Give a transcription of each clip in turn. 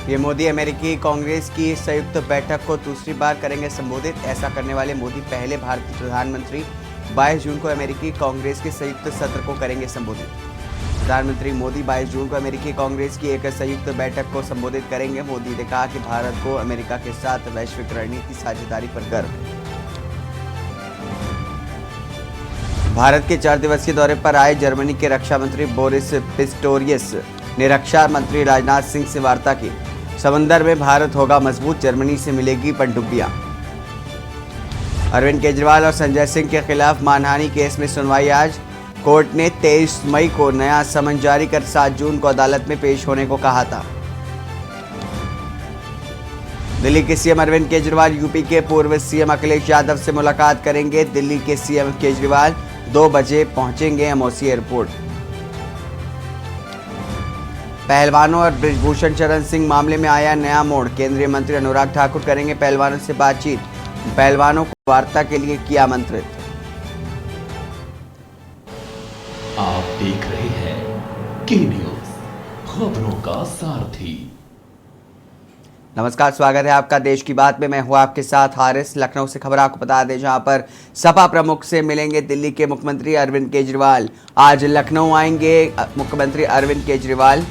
ये मोदी अमेरिकी कांग्रेस की संयुक्त बैठक को दूसरी बार करेंगे संबोधित। ऐसा करने वाले मोदी पहले भारतीय प्रधानमंत्री 22 जून को अमेरिकी कांग्रेस के संयुक्त सत्र को करेंगे संबोधित। प्रधानमंत्री मोदी 22 जून को अमेरिकी कांग्रेस की एक संयुक्त बैठक को संबोधित करेंगे। मोदी ने कहा कि भारत को अमेरिका के साथ वैश्विक रणनीति साझेदारी पर गर्व है। भारत के 4 दिवसीय दौरे पर आए जर्मनी के रक्षा मंत्री बोरिस पिस्टोरियस ने रक्षा मंत्री राजनाथ सिंह से वार्ता की। समंदर में भारत होगा मजबूत, जर्मनी से मिलेगी पनडुब्बियां। अरविंद केजरीवाल और संजय सिंह के खिलाफ मानहानि केस में सुनवाई आज। कोर्ट ने 23 मई को नया समन जारी कर 7 जून को अदालत में पेश होने को कहा था। दिल्ली के सीएम अरविंद केजरीवाल यूपी के पूर्व सीएम अखिलेश यादव से मुलाकात करेंगे। दिल्ली के सीएम केजरीवाल 2 बजे पहुंचेंगे एमओसी एयरपोर्ट। पहलवानों और बृजभूषण शरण सिंह मामले में आया नया मोड़। केंद्रीय मंत्री अनुराग ठाकुर करेंगे पहलवानों से बातचीत। पहलवानों को वार्ता के लिए किया आमंत्रित। आप देख रहे हैं के न्यूज, खबरों का सारथी। नमस्कार, स्वागत है आपका देश की बात में। मैं हूं आपके साथ हारिस। लखनऊ से खबर आपको बता दें, जहां पर सपा प्रमुख से मिलेंगे दिल्ली के मुख्यमंत्री अरविंद केजरीवाल। आज लखनऊ आएंगे मुख्यमंत्री अरविंद केजरीवाल।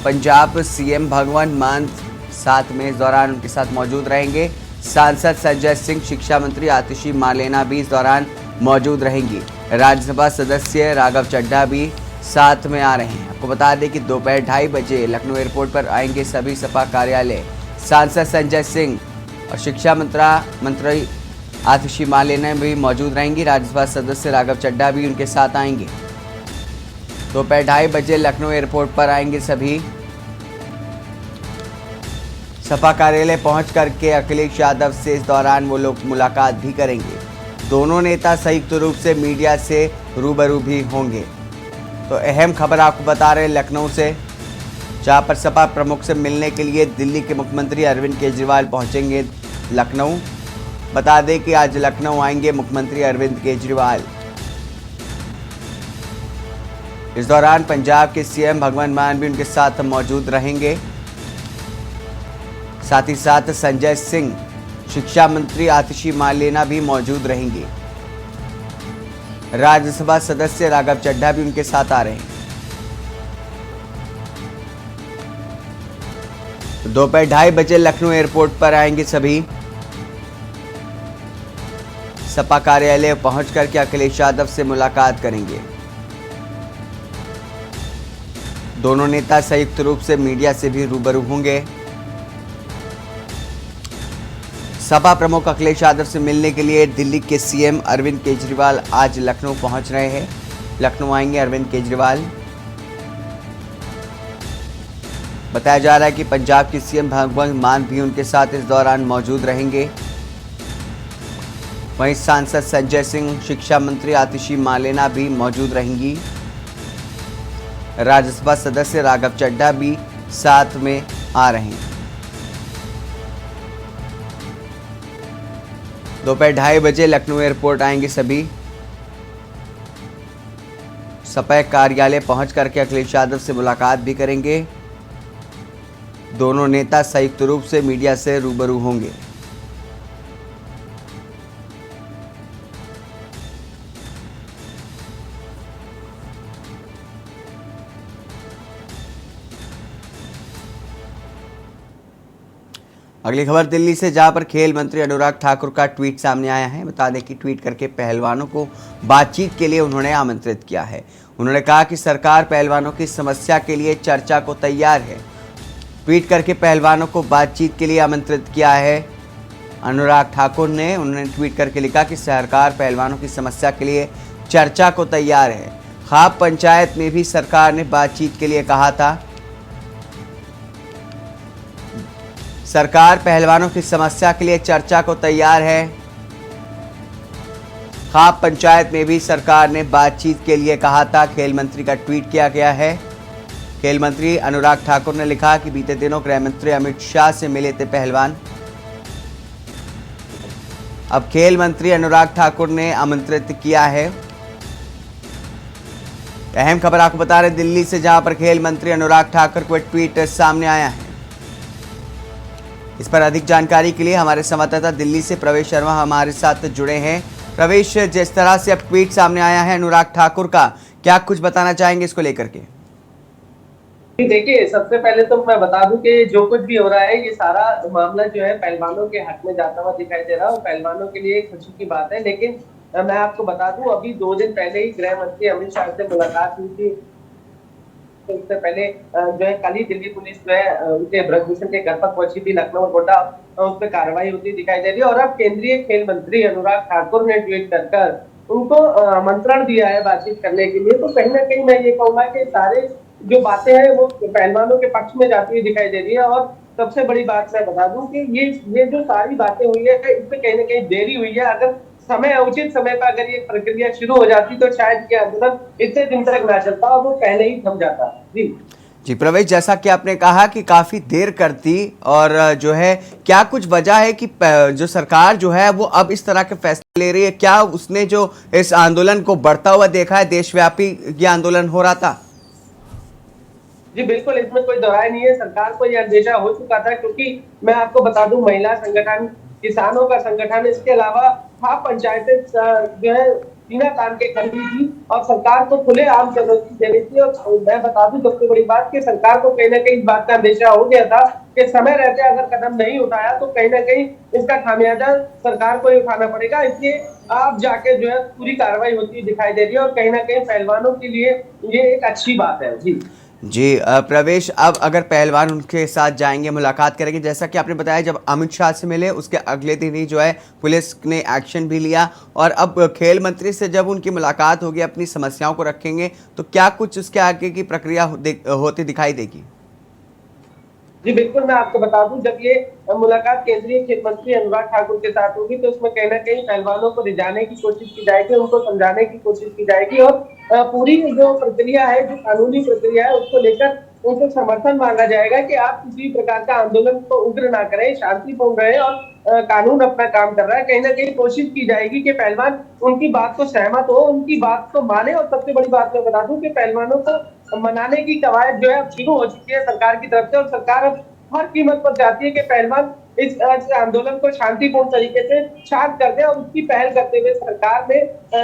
पंजाब सीएम भगवंत मान साथ में इस दौरान उनके साथ मौजूद रहेंगे। सांसद संजय सिंह, शिक्षा मंत्री आतिशी मालेना भी इस दौरान मौजूद रहेंगी। राज्यसभा सदस्य राघव चड्ढा भी साथ में आ रहे हैं। आपको बता दें कि दोपहर 2:30 बजे लखनऊ एयरपोर्ट पर आएंगे सभी सपा कार्यालय। सांसद संजय सिंह और शिक्षा मंत्री आतिशी मालेना भी मौजूद रहेंगी। राज्यसभा सदस्य राघव चड्ढा भी उनके साथ आएंगे। दोपहर 2:30 बजे लखनऊ एयरपोर्ट पर आएंगे सभी। सपा कार्यालय पहुंच करके अखिलेश यादव से इस दौरान वो लोग मुलाकात भी करेंगे। दोनों नेता संयुक्त रूप से मीडिया से रूबरू भी होंगे। तो अहम खबर आपको बता रहे हैं लखनऊ से, जहां पर सपा प्रमुख से मिलने के लिए दिल्ली के मुख्यमंत्री अरविंद केजरीवाल पहुंचेंगे लखनऊ। बता दें कि आज लखनऊ आएंगे मुख्यमंत्री अरविंद केजरीवाल। इस दौरान पंजाब के सीएम भगवंत मान भी उनके साथ मौजूद रहेंगे। साथ ही साथ संजय सिंह, शिक्षा मंत्री आतिशी मालेना भी मौजूद रहेंगे। राज्यसभा सदस्य राघव चड्ढा भी उनके साथ आ रहे हैं। दोपहर 2:30 बजे लखनऊ एयरपोर्ट पर आएंगे सभी। सपा कार्यालय पहुंच करके अखिलेश यादव से मुलाकात करेंगे। दोनों नेता संयुक्त रूप से मीडिया से भी रूबरू होंगे। सपा प्रमुख अखिलेश यादव से मिलने के लिए दिल्ली के सीएम अरविंद केजरीवाल आज लखनऊ पहुंच रहे हैं। लखनऊ आएंगे अरविंद केजरीवाल। बताया जा रहा है कि पंजाब के सीएम भगवंत मान भी उनके साथ इस दौरान मौजूद रहेंगे। वहीं सांसद संजय सिंह, शिक्षा मंत्री आतिशी मालेना भी मौजूद रहेंगी। राज्यसभा सदस्य राघव चड्ढा भी साथ में आ रहे हैं। दोपहर 2:30 बजे लखनऊ एयरपोर्ट आएंगे सभी। सपा कार्यालय पहुंच करके अखिलेश यादव से मुलाकात भी करेंगे। दोनों नेता संयुक्त रूप से मीडिया से रूबरू होंगे। अगली खबर दिल्ली से, जहां पर खेल मंत्री अनुराग ठाकुर का ट्वीट सामने आया है। बता दें कि ट्वीट करके पहलवानों को बातचीत के लिए उन्होंने आमंत्रित किया है। उन्होंने कहा कि सरकार पहलवानों की समस्या के लिए चर्चा को तैयार है। ट्वीट करके पहलवानों को बातचीत के लिए आमंत्रित किया है अनुराग ठाकुर ने। उन्होंने ट्वीट करके लिखा कि सरकार पहलवानों की समस्या के लिए चर्चा को तैयार है। खाप पंचायत में भी सरकार ने बातचीत के लिए कहा था। सरकार पहलवानों की समस्या के लिए चर्चा को तैयार है। खाप पंचायत में भी सरकार ने बातचीत के लिए कहा था। खेल मंत्री का ट्वीट किया गया है। खेल मंत्री अनुराग ठाकुर ने लिखा कि बीते दिनों गृह मंत्री अमित शाह से मिले थे पहलवान। अब खेल मंत्री अनुराग ठाकुर ने आमंत्रित किया है। अहम खबर आपको बता रहे दिल्ली से, जहां पर खेल मंत्री अनुराग ठाकुर को ट्वीट सामने आया है। इस पर अधिक जानकारी के लिए हमारे संवाददाता दिल्ली से प्रवेश शर्मा हमारे साथ जुड़े हैं। प्रवेश, जिस तरह से अब ट्वीट सामने आया है अनुराग ठाकुर का, क्या कुछ बताना चाहेंगे इसको लेकर के? देखिए, सबसे पहले तो मैं बता दूं कि जो कुछ भी हो रहा है ये सारा मामला जो है पहलवानों के हक में जाता हुआ दिखाई दे रहा है और पहलवानों के लिए एक खुशी की बात है। लेकिन मैं आपको बता दूं, अभी 2 दिन पहले ही गृह मंत्री अमित शाह से मुलाकात हुई थी। तो उससे पहले जो है कल ही दिल्ली पुलिस जो है उनके ब्रजभूषण के घर पर पहुंची थी लखनऊ गोड्डा, उस पर कार्रवाई होती दिखाई दे रही है। और अब केंद्रीय खेल मंत्री अनुराग ठाकुर ने ट्वीट कर उनको आमंत्रण दिया है बातचीत करने के लिए। तो कहीं ना कहीं मैं ये कहूंगा कि सारे जो बातें हैं वो पहलवानों के पक्ष में जाती हुई दिखाई दे रही है। और सबसे बड़ी बात मैं बता दूं कि ये जो सारी बातें हुई है इसमें कहीं ना कहीं देरी हुई है। अगर समय उचित समय पर अगर ये प्रक्रिया शुरू हो जाती तो शायद ये आंदोलन इतने दिन तक ना चलता और वो पहले ही थम जाता। जी प्रवेश, जैसा कि आपने कहा कि काफी देर करती और जो है क्या कुछ वजह है कि जो सरकार जो है वो अब इस तरह के फैसले ले रही है? क्या उसने जो इस आंदोलन को बढ़ता हुआ देखा है, देशव्यापी ये आंदोलन हो रहा था? जी बिल्कुल, इसमें कोई दोहराय नहीं है। सरकार को यह अंदेशा हो चुका था, क्योंकि मैं आपको बता दूं महिला संगठन, किसानों का संगठन, इसके अलावा खाप पंचायतें जो है बिना काम के कर रही थी और सरकार को खुले आम चुनौती दे रही थी। और मैं बता दूं सबसे बड़ी बात कि सरकार को कहीं ना कहीं इस बात का अंदेशा हो गया था कि समय रहते अगर कदम नहीं उठाया तो कहीं ना कहीं इसका खामियाजा सरकार को ही उठाना पड़ेगा। इसलिए अब जाके जो है पूरी कार्रवाई होती दिखाई दे रही है और कहीं ना कहीं पहलवानों के लिए ये एक अच्छी बात है। जी प्रवेश, अब अगर पहलवान उनके साथ जाएंगे, मुलाकात करेंगे, जैसा कि आपने बताया जब अमित शाह से मिले उसके अगले दिन ही जो है पुलिस ने एक्शन भी लिया और अब खेल मंत्री से जब उनकी मुलाकात होगी, अपनी समस्याओं को रखेंगे, तो क्या कुछ उसके आगे की प्रक्रिया होती दिखाई देगी? जी बिल्कुल, मैं आपको बता दूं जब ये मुलाकात केंद्रीय खेल मंत्री अनुराग ठाकुर के साथ होगी तो उसमें कहीं ना कहीं पहलवानों को रिझाने की कोशिश की जाएगी, उनको समझाने की कोशिश की जाएगी और पूरी जो प्रक्रिया है, जो कानूनी प्रक्रिया है, उसको लेकर उनसे समर्थन मांगा जाएगा कि आप किसी प्रकार का आंदोलन को उग्र ना करें, शांतिपूर्ण रहे और कानून अपना काम कर रहा है। कहीं ना कहीं कोशिश की जाएगी कि पहलवान उनकी बात को सहमत हो, उनकी बात को माने। और सबसे बड़ी बात मैं बता दूं कि पहलवानों को मनाने की कवायद जो है शुरू हो चुकी है सरकार की तरफ से और सरकार अब हर कीमत पर चाहती है कि पहलवान इस आंदोलन को शांतिपूर्ण तरीके से शांत कर दे। और उसकी पहल करते हुए सरकार ने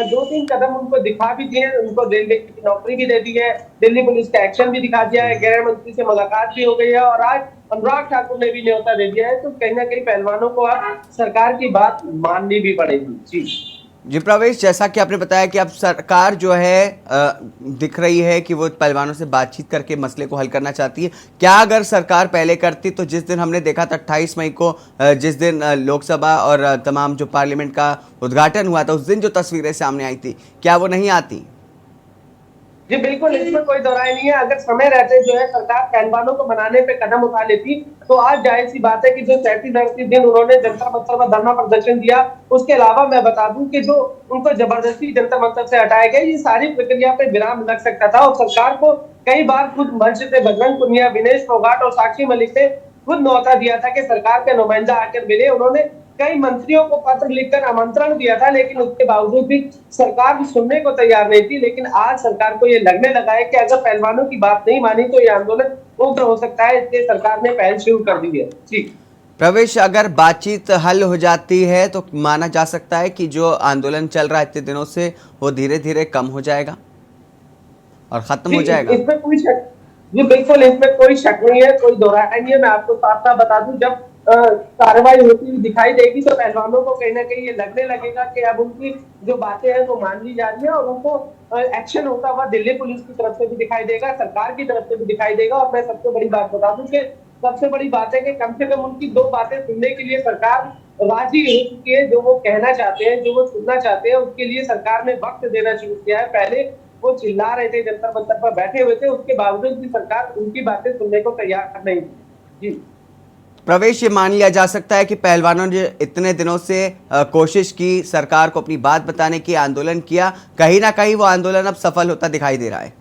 2-3 कदम उनको दिखा भी दिए, उनको रेलवे की नौकरी भी दे दी है, दिल्ली पुलिस का एक्शन भी दिखा दिया है, गृह मंत्री से मुलाकात भी हो गई है और आज अनुराग ठाकुर ने भी न्योता दे दिया है। तो कहीं ना कहीं पहलवानों को अब सरकार की बात माननी भी पड़ेगी। जी जी प्रवेश, जैसा कि आपने बताया कि अब सरकार जो है दिख रही है कि वो पहलवानों से बातचीत करके मसले को हल करना चाहती है। क्या अगर सरकार पहले करती तो जिस दिन हमने देखा था 28 मई को, जिस दिन लोकसभा और तमाम जो पार्लियामेंट का उद्घाटन हुआ था, उस दिन जो तस्वीरें सामने आई थी, क्या वो नहीं आती? जी बिल्कुल, इसमें कोई दोहराई नहीं है। अगर समय रहते जो है सरकार पहलवानों को मनाने पे कदम उठा लेती तो आज जाहिर सी बात है कि जो 37-38 दिन उन्होंने जंतर मंतर पर धरना प्रदर्शन दिया, उसके अलावा मैं बता दूं कि जो उनको जबरदस्ती जंतर मंतर से हटाया गया, ये सारी प्रक्रिया पे विराम लग सकता था। और सरकार को कई बार खुद मंच से बजरंग पुनिया, विनेश फोगाट और साक्षी मलिक ने खुद न्योता दिया था कि सरकार के नुमाइंदा आकर मिले। उन्होंने कई मंत्रियों को पत्र लिखकर आमंत्रण दिया था, लेकिन उसके बावजूद भी सरकार सुनने को तैयार नहीं थी। लेकिन आज सरकार को ये लगने लगा है कि अगर पहलवानों की बात नहीं मानी तो ये आंदोलन उग्र हो सकता है, इसलिए सरकार ने पहल शुरू कर दी है। जी प्रवेश, अगर बातचीत हल हो जाती है तो माना जा सकता है कि जो आंदोलन चल रहा है इतने दिनों से वो धीरे धीरे कम हो जाएगा और खत्म हो जाएगा? इसमें कोई शक जी बिल्कुल, इसमें कोई शक नहीं है, कोई दोहराई नहीं है। मैं आपको साफ साफ बता दूं, जब कार्रवाई होती हुई दिखाई देगी तो पहलवानों को कहीं ना कहीं ये लगने लगेगा कि अब उनकी जो बातें हैं वो मान ली जा रही है और उनको एक्शन होता हुआ दिल्ली पुलिस की तरफ से भी दिखाई देगा, सरकार की तरफ से भी दिखाई देगा। और मैं सबसे बड़ी बात बता दूं कि सबसे बड़ी बात है कि कम से कम उनकी 2 बातें सुनने के लिए सरकार राजी हो चुकी है। जो वो कहना चाहते हैं, जो वो सुनना चाहते हैं, उसके लिए सरकार ने वक्त देना शुरू किया है। पहले वो चिल्ला रहे थे, जंतर मंतर पर बैठे हुए थे, उसके बावजूद भी सरकार उनकी बातें सुनने को तैयार नहीं थी। जी प्रवेश, ये मान लिया जा सकता है कि पहलवानों ने इतने दिनों से कोशिश की सरकार को अपनी बात बताने की, आंदोलन किया, कहीं ना कहीं वो आंदोलन अब सफल होता दिखाई दे रहा है।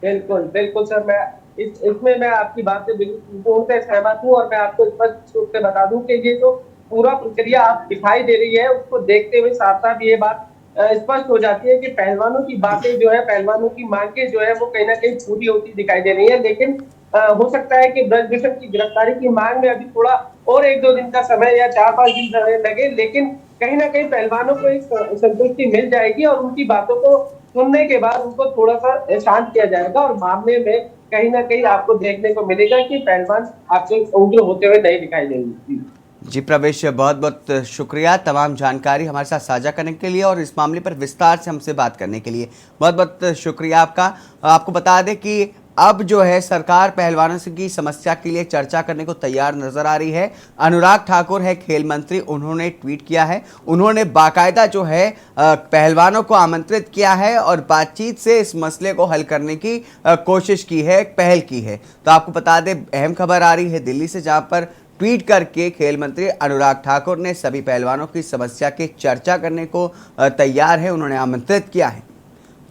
बिल्कुल बिल्कुल सर, मैं इसमें मैं आपकी बात से बिल्कुल पूर्ण सहमत हूँ। और मैं आपको स्पष्ट रूप से बता दूं कि ये जो पूरा प्रक्रिया आप दिखाई दे रही है, उसको देखते हुए साथ साथ ये बात स्पष्ट हो जाती है कि पहलवानों की बातें जो है, पहलवानों की मांगे जो है वो कहीं ना कहीं पूरी होती दिखाई दे रही है। लेकिन हो सकता है कि ब्रजभूषण की गिरफ्तारी की मांग में अभी थोड़ा और 1-2 दिन का समय या 4-5 दिन समय लगे, लेकिन कहीं ना कहीं पहलवानों को एक संतुष्टि मिल जाएगी और उनकी बातों को सुनने के बाद उनको थोड़ा सा शांत किया जाएगा और मामले में कहीं ना कहीं आपको देखने को मिलेगा कि पहलवान आपसे उग्र होते हुए नहीं दिखाई देंगे। जी प्रवेश, बहुत बहुत शुक्रिया तमाम जानकारी हमारे साथ साझा करने के लिए और इस मामले पर विस्तार से हमसे बात करने के लिए बहुत बहुत शुक्रिया आपका। आपको बता दें कि अब जो है सरकार पहलवानों से की समस्या के लिए चर्चा करने को तैयार नजर आ रही है। अनुराग ठाकुर है खेल मंत्री, उन्होंने ट्वीट किया है, उन्होंने बाकायदा जो है पहलवानों को आमंत्रित किया है और बातचीत से इस मसले को हल करने की कोशिश की है, पहल की है। तो आपको बता दें अहम खबर आ रही है दिल्ली से, जहां पर ट्वीट करके खेल मंत्री अनुराग ठाकुर ने सभी पहलवानों की समस्या की चर्चा करने को तैयार है, उन्होंने आमंत्रित किया है।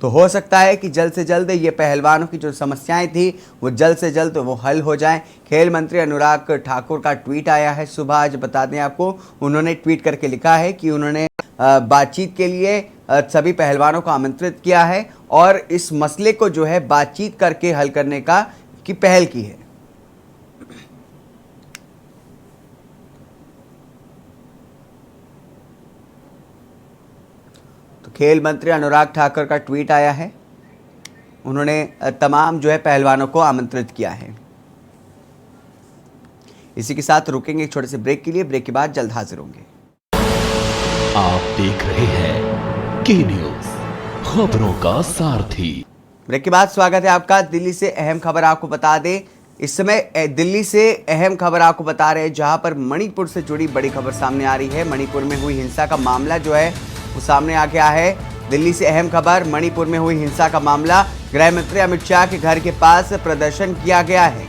तो हो सकता है कि जल्द से जल्द ये पहलवानों की जो समस्याएं थी वो जल्द से जल्द वो हल हो जाएं। खेल मंत्री अनुराग ठाकुर का ट्वीट आया है सुबह, आज बता दें आपको, उन्होंने ट्वीट करके लिखा है कि उन्होंने बातचीत के लिए सभी पहलवानों को आमंत्रित किया है और इस मसले को जो है बातचीत करके हल करने की पहल की है। खेल मंत्री अनुराग ठाकुर का ट्वीट आया है, उन्होंने तमाम जो है पहलवानों को आमंत्रित किया है। इसी के साथ रुकेंगे एक छोटे से ब्रेक के लिए, ब्रेक के बाद जल्द हाजिर होंगे। आप देख रहे हैं के न्यूज, खबरों का सारथी। ब्रेक के बाद स्वागत है आपका। दिल्ली से अहम खबर आपको बता दें, इस समय दिल्ली से अहम खबर आपको बता रहे हैं, जहां पर मणिपुर से जुड़ी बड़ी खबर सामने आ रही है। मणिपुर में हुई हिंसा का मामला जो है वो सामने आ गया है। दिल्ली से अहम खबर, मणिपुर में हुई हिंसा का मामला, गृह मंत्री अमित शाह के घर के पास प्रदर्शन किया गया है।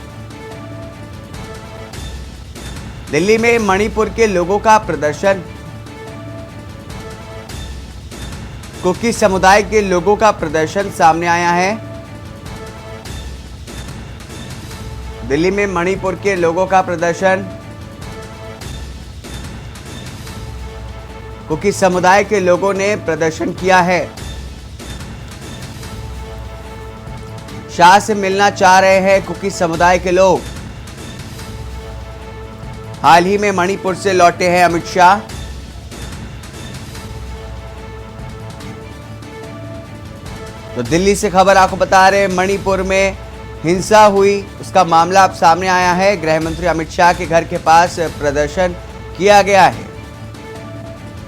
दिल्ली में मणिपुर के लोगों का प्रदर्शन, कुकी समुदाय के लोगों का प्रदर्शन सामने आया है। दिल्ली में मणिपुर के लोगों का प्रदर्शन, कुकी समुदाय के लोगों ने प्रदर्शन किया है। शाह से मिलना चाह रहे हैं कुकी समुदाय के लोग। हाल ही में मणिपुर से लौटे हैं अमित शाह। तो दिल्ली से खबर आपको बता रहे हैं, मणिपुर में हिंसा हुई, उसका मामला अब सामने आया है। गृह मंत्री अमित शाह के घर के पास प्रदर्शन किया गया है।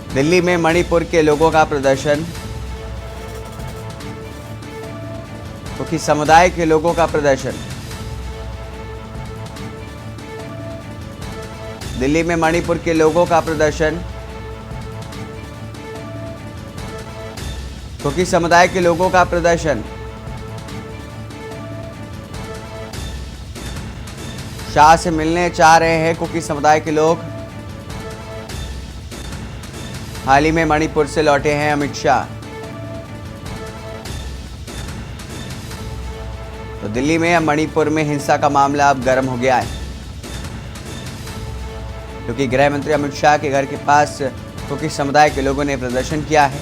दिल्ली में मणिपुर के लोगों का प्रदर्शन, कुकी समुदाय के लोगों का प्रदर्शन। दिल्ली में मणिपुर के लोगों का प्रदर्शन, कुकी समुदाय के लोगों का प्रदर्शन। शाह से मिलने चाह रहे हैं कुकी समुदाय के लोग। हाल ही में मणिपुर से लौटे हैं अमित शाह। तो दिल्ली में अब मणिपुर में हिंसा का मामला अब गर्म हो गया है, क्योंकि गृह मंत्री अमित शाह के घर के पास कुकी समुदाय के लोगों ने प्रदर्शन किया है।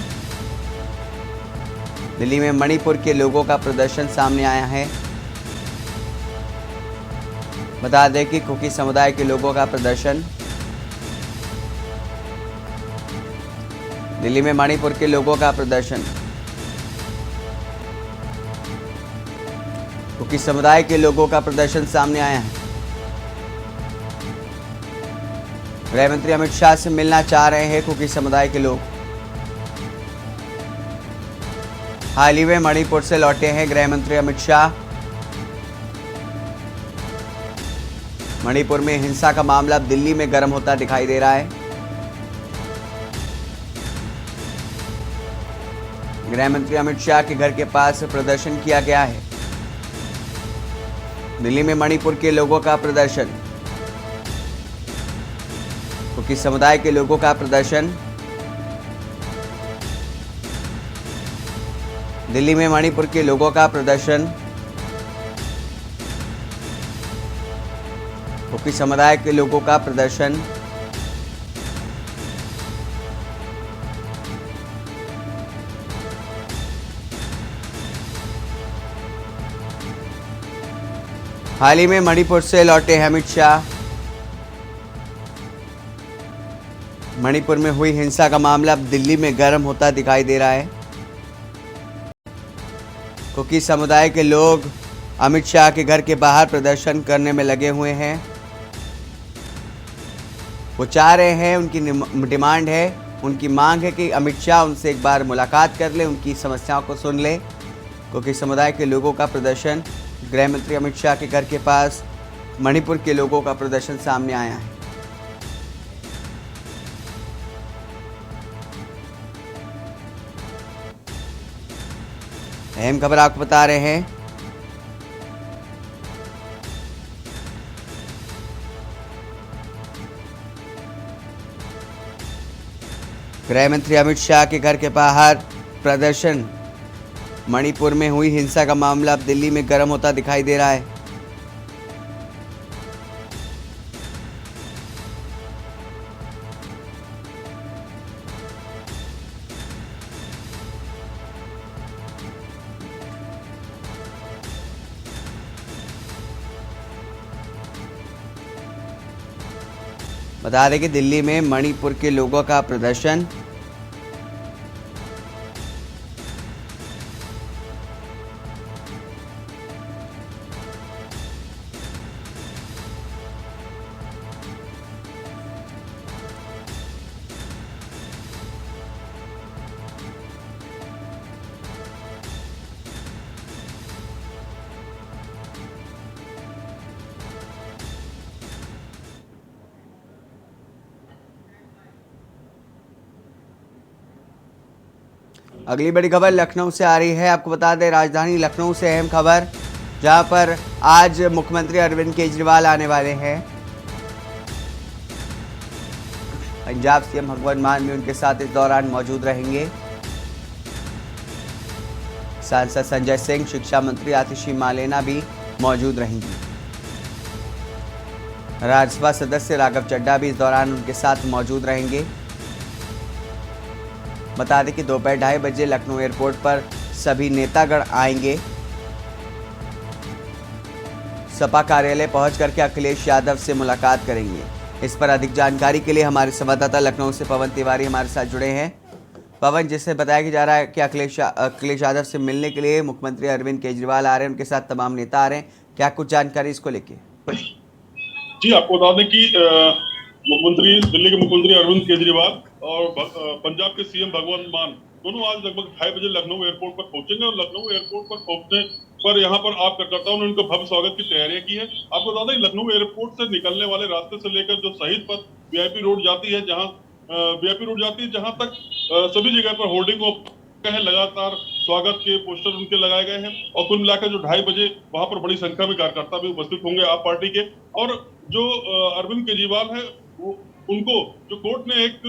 दिल्ली में मणिपुर के लोगों का प्रदर्शन सामने आया है। बता दें कि कुकी समुदाय के लोगों का प्रदर्शन, दिल्ली में मणिपुर के लोगों का प्रदर्शन, कुकी समुदाय के लोगों का प्रदर्शन सामने आया है। गृह मंत्री अमित शाह से मिलना चाह रहे हैं कुकी समुदाय के लोग। हाल ही में मणिपुर से लौटे हैं गृह मंत्री अमित शाह। मणिपुर में हिंसा का मामला अब दिल्ली में गर्म होता दिखाई दे रहा है। गृह मंत्री अमित शाह के घर के पास प्रदर्शन किया गया है। दिल्ली में मणिपुर के लोगों का प्रदर्शन, कुकी समुदाय के लोगों का प्रदर्शन। दिल्ली में मणिपुर के लोगों का प्रदर्शन, कुकी समुदाय के लोगों का प्रदर्शन। हाल ही में मणिपुर से लौटे हैं अमित शाह। मणिपुर में हुई हिंसा का मामला अब दिल्ली में गर्म होता दिखाई दे रहा है। कुकी समुदाय के लोग अमित शाह के घर के बाहर प्रदर्शन करने में लगे हुए हैं। वो चाह रहे हैं, उनकी डिमांड है, उनकी मांग है कि अमित शाह उनसे एक बार मुलाकात कर ले, उनकी समस्याओं को सुन ले। कुकी समुदाय के लोगों का प्रदर्शन, गृह मंत्री अमित शाह के घर के पास मणिपुर के लोगों का प्रदर्शन सामने आया है। अहम खबर आपको बता रहे हैं। गृह मंत्री अमित शाह के घर के बाहर प्रदर्शन। मणिपुर में हुई हिंसा का मामला अब दिल्ली में गर्म होता दिखाई दे रहा है। बता दें कि दिल्ली में मणिपुर के लोगों का प्रदर्शन। अगली बड़ी खबर लखनऊ से आ रही है। आपको बता दें, राजधानी लखनऊ से अहम खबर, जहां पर आज मुख्यमंत्री अरविंद केजरीवाल आने वाले हैं। पंजाब सीएम भगवंत मान भी उनके साथ इस दौरान मौजूद रहेंगे। सांसद संजय सिंह, शिक्षा मंत्री आतिशी मालेना भी मौजूद रहेंगी। राज्यसभा सदस्य राघव चड्ढा भी इस दौरान उनके साथ मौजूद रहेंगे। बता दें कि दोपहर 2:30 बजे लखनऊ एयरपोर्ट पर सभी नेतागण आएंगे। सपा कार्यालय पहुंच करके अखिलेश यादव से मुलाकात करेंगे। इस पर अधिक जानकारी के लिए हमारे संवाददाता लखनऊ से पवन तिवारी हमारे साथ जुड़े हैं। पवन, जिससे बताया जा रहा है कि अखिलेश यादव से मिलने के लिए मुख्यमंत्री अरविंद केजरीवाल आ रहे हैं, उनके साथ तमाम नेता आ रहे हैं, क्या कुछ जानकारी इसको लेके? जी, आपको बता दें कि दिल्ली के मुख्यमंत्री अरविंद केजरीवाल और पंजाब के सीएम भगवंत मान दोनों आज लगभग 2:30 बजे लखनऊ एयरपोर्ट पर पहुंचेंगे और लखनऊ एयरपोर्ट पर पहुंचने पर यहाँ पर आप कार्यकर्ताओं ने उनका भव्य स्वागत की तैयारियां की है। आपको बता दें, लखनऊ एयरपोर्ट से निकलने वाले रास्ते से लेकर जो शहीद पथ वीआईपी रोड जाती है, जहाँ तक सभी जगह पर होर्डिंग है, लगातार स्वागत के पोस्टर उनके लगाए गए हैं। और कुल मिलाकर जो 2:30 बजे वहां पर बड़ी संख्या में कार्यकर्ता भी उपस्थित होंगे आप पार्टी के। और जो अरविंद केजरीवाल है, उनको जो कोर्ट ने एक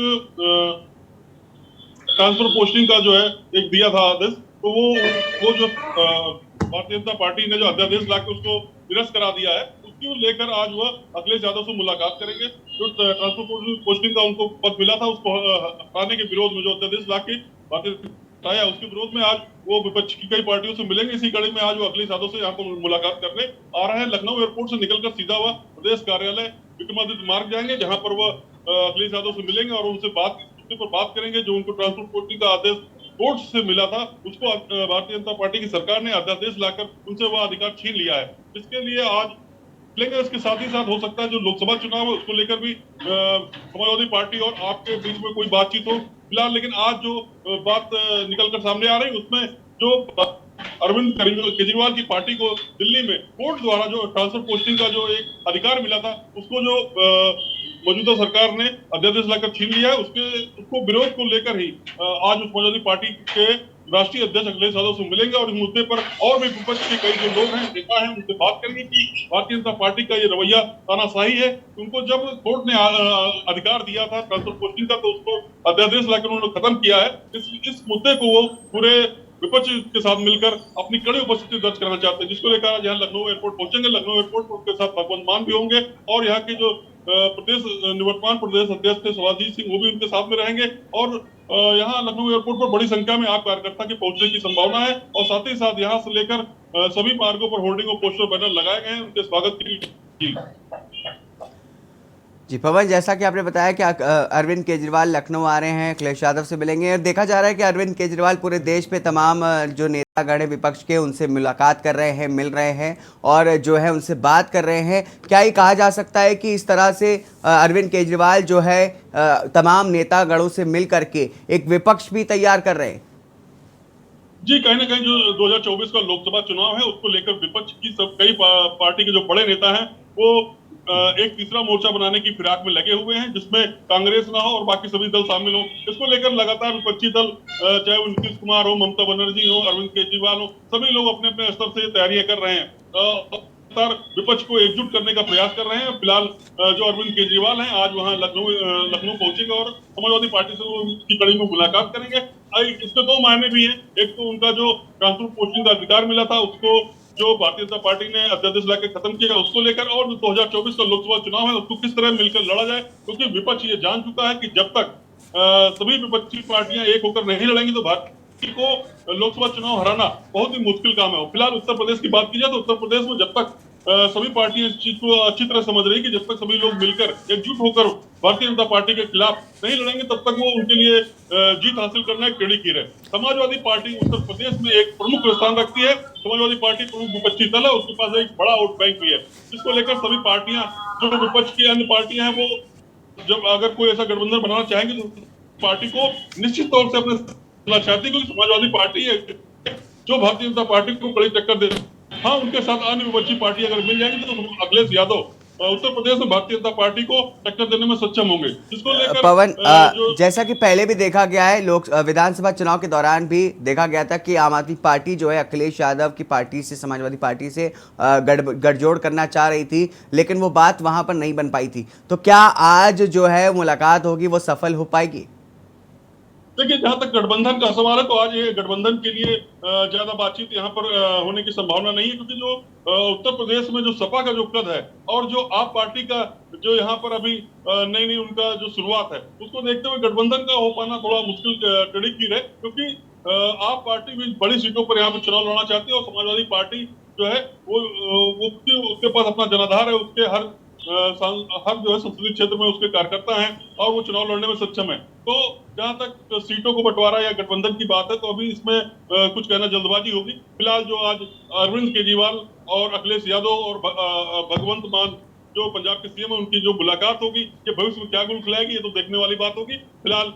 ट्रांसफर पोस्टिंग का जो है एक दिया था आदेश, तो वो जो भारतीय जनता पार्टी ने जो अध्यादेश लाकर उसको निरस्त करा दिया है, उसको लेकर आज वह अखिलेश यादव से मुलाकात करेंगे। जो ट्रांसफर पोस्टिंग का उनको पद मिला था, उसको हटाने के विरोध में जो अध्यादेश लाके हटाया, उसके विरोध में आज वो विपक्ष की कई पार्टियों से मिलेंगे। इसी कड़ी में आज वो अखिलेश यादव से यहाँ पर मुलाकात करने आ रहे हैं। लखनऊ एयरपोर्ट से निकलकर सीधा वह प्रदेश कार्यालय विक्रमादित्य मार्ग जाएंगे, जहां पर वह अखिलेश यादव से मिलेंगे और उनसे बात करेंगे। जो उनको ट्रांसफर पोस्टिंग का आदेश कोर्ट से मिला था, उसको भारतीय जनता पार्टी की सरकार ने अध्यादेश लाकर उनसे वह अधिकार छीन लिया है। इसके लिए आज लेकिन इसके साथ ही साथ हो सकता है जो लोकसभा चुनाव है उसको लेकर भी समाजवादी पार्टी और आपके बीच में कोई बातचीत हो फिलहाल। लेकिन आज जो बात निकलकर सामने आ रही है, उसमें जो अरविंद केजरीवाल की पार्टी को दिल्ली में कोर्ट द्वारा जो ट्रांसफर पोस्टिंग का जो एक अधिकार मिला था, उसको जो मौजूदा सरकार ने अध्यादेश लाकर छीन लिया है, उसको विरोध को लेकर ही आज समाजवादी पार्टी के राष्ट्रीय अध्यक्ष अखिलेश यादव से मिलेंगे और इस मुद्दे पर और भी विपक्ष के कई जो लोग हैं, नेता हैं, उनसे बात करेंगे कि भारतीय जनता पार्टी का ये रवैया तानाशाही है। उनको जब कोर्ट ने अधिकार दिया था ट्रांसफर पोस्टिंग का, तो उसको अध्यादेश लाकर उन्होंने खत्म किया है। इस मुद्दे को वो पूरे विपक्ष के साथ मिलकर अपनी कड़ी उपस्थिति दर्ज करना चाहते हैं, जिसको लेकर आज यहाँ लखनऊ एयरपोर्ट पहुंचेंगे। लखनऊ एयरपोर्ट पर उनके साथ भगवंत मान भी होंगे और यहाँ के जो प्रदेश निवर्तमान प्रदेश अध्यक्ष थे शिवाजी सिंह, वो भी उनके साथ में रहेंगे। और यहाँ लखनऊ एयरपोर्ट पर बड़ी संख्या में आप कार्यकर्ता के पहुंचने की संभावना है। और साथ ही साथ यहाँ से लेकर सभी मार्गों पर होर्डिंग और पोस्टर बैनर लगाए गए हैं उनके स्वागत के लिए। जी पवन, जैसा कि आपने बताया कि अरविंद केजरीवाल लखनऊ आ रहे हैं, अखिलेश यादव से मिलेंगे और देखा जा रहा है कि अरविंद केजरीवाल पूरे देश पे तमाम जो नेतागण है विपक्ष के उनसे मुलाकात कर रहे हैं, मिल रहे हैं और जो है उनसे बात कर रहे हैं। क्या ये कहा जा सकता है कि इस तरह से अरविंद केजरीवाल जो है तमाम नेतागणों से मिल करके एक विपक्ष भी तैयार कर रहे हैं? जी, कहीं ना कहीं जो 2024 का लोकसभा चुनाव है उसको लेकर विपक्ष की कई पार्टी के जो बड़े नेता हैं वो एक तीसरा मोर्चा बनाने की फिराक में लगे हुए हैं, जिसमें कांग्रेस ना हो और बाकी सभी दल शामिल हो। इसको लेकर लगातार विपक्षी दल, चाहे वो नीतीश कुमार हो, ममता बनर्जी हो, अरविंद केजरीवाल हो, सभी लोग अपने अपने स्तर से तैयारियां कर रहे हैं, विपक्ष को एकजुट करने का प्रयास कर रहे हैं। फिलहाल जो अरविंद केजरीवाल हैं आज वहां लखनऊ पहुंचेंगे और समाजवादी पार्टी से उनकी कड़ी में मुलाकात करेंगे। इसके दो मायने भी हैं। एक तो उनका जो ट्रांसफर पोस्टिंग का अधिकार मिला था उसको जो भारतीय जनता पार्टी ने अध्यादेश लाकर खत्म किया उसको लेकर, और 2024 का लोकसभा चुनाव है उसको किस तरह मिलकर लड़ा जाए, क्योंकि विपक्ष ये जान चुका है कि जब तक सभी विपक्षी पार्टियां एक होकर नहीं लड़ेंगी तो भारत को लोकसभा चुनाव हराना बहुत ही मुश्किल काम है। फिलहाल उत्तर प्रदेश की बात की जाए तो उत्तर प्रदेश में जब तक सभी पार्टियां इस चीज को अच्छी तरह समझ रही कि जब तक सभी लोग मिलकर एकजुट होकर भारतीय जनता पार्टी के खिलाफ नहीं लड़ेंगे तब तक वो उनके लिए जीत हासिल करना एक टेढ़ी कीर है। समाजवादी पार्टी उत्तर प्रदेश में एक प्रमुख स्थान रखती है। समाजवादी पार्टी प्रमुख विपक्षी दल है, उसके पास एक बड़ा वोट बैंक भी है, जिसको लेकर सभी पार्टियां जो विपक्ष की अन्य पार्टियां हैं वो जब अगर कोई ऐसा गठबंधन बनाना चाहेंगे तो पार्टी को निश्चित तौर से अपने चाहती, क्योंकि समाजवादी पार्टी है जो भारतीय जनता पार्टी को कड़ी टक्कर दे। हाँ, उनके साथ अन्य विपक्षी पार्टी अगर मिल जाएंगी तो अखिलेश यादव उत्तर प्रदेश में भारतीय जनता पार्टी को टक्कर देने में सक्षम होंगे। जिसको लेकर पवन, जैसा कि पहले भी देखा गया है, विधानसभा चुनाव के दौरान भी देखा गया था कि आम आदमी पार्टी जो है अखिलेश यादव की पार्टी से, समाजवादी पार्टी से गठजोड़ करना चाह रही थी, लेकिन वो बात वहां पर नहीं बन पाई थी। तो क्या आज जो है मुलाकात होगी वो सफल हो पाएगी? देखिए, जहां तक गठबंधन का सवाल है तो आज ये गठबंधन के लिए ज्यादा बातचीत यहाँ पर होने की संभावना नहीं है, क्योंकि जो उत्तर प्रदेश में जो सपा का जो कद है और जो आप पार्टी का जो यहाँ पर अभी नई उनका जो शुरुआत है उसको देखते हुए गठबंधन का हो पाना थोड़ा मुश्किल टेढ़ी कीर है, क्योंकि आप पार्टी भी बड़ी सीटों पर यहाँ पर चुनाव लड़ना चाहती है और समाजवादी पार्टी जो है वो उसके पास अपना जनाधार है, उसके हर जो है संसदीय क्षेत्र में उसके कार्यकर्ता हैं और वो चुनाव लड़ने में सक्षम है। तो जहां तक सीटों को बंटवारा या गठबंधन की बात है तो अभी इसमें कुछ कहना जल्दबाजी होगी। फिलहाल जो आज अरविंद केजरीवाल और अखिलेश यादव और भगवंत मान जो पंजाब के सीएम है उनकी जो मुलाकात होगी ये भविष्य में क्या गुल खिलाएगी ये तो देखने वाली बात होगी। फिलहाल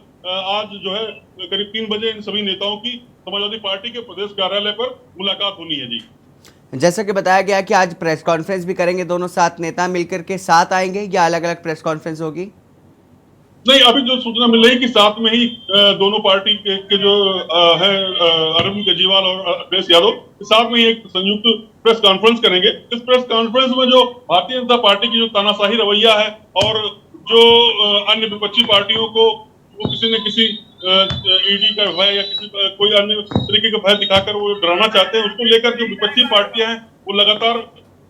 आज जो है करीब 3 बजे इन सभी नेताओं की समाजवादी पार्टी के प्रदेश कार्यालय पर मुलाकात होनी है। जी, जैसा कि बताया गया कि आज प्रेस कॉन्फ्रेंस भी करेंगे, दोनों साथ नेता मिलकर के साथ आएंगे या अलग अलग प्रेस कॉन्फ्रेंस होगी? नहीं, अभी जो सूचना मिल रही है कि साथ में ही दोनों पार्टी के जो है अरविंद केजरीवाल और अखिलेश यादव साथ में ही एक संयुक्त प्रेस कॉन्फ्रेंस करेंगे। इस प्रेस कॉन्फ्रेंस में जो भारतीय जनता पार्टी की जो तानाशाही रवैया है और जो अन्य विपक्षी पार्टियों को वो किसी न किसी ईडी का भय या किसी कोई अन्य तरीके का भय दिखाकर वो डराना चाहते हैं, उसको लेकर जो विपक्षी पार्टियां हैं वो लगातार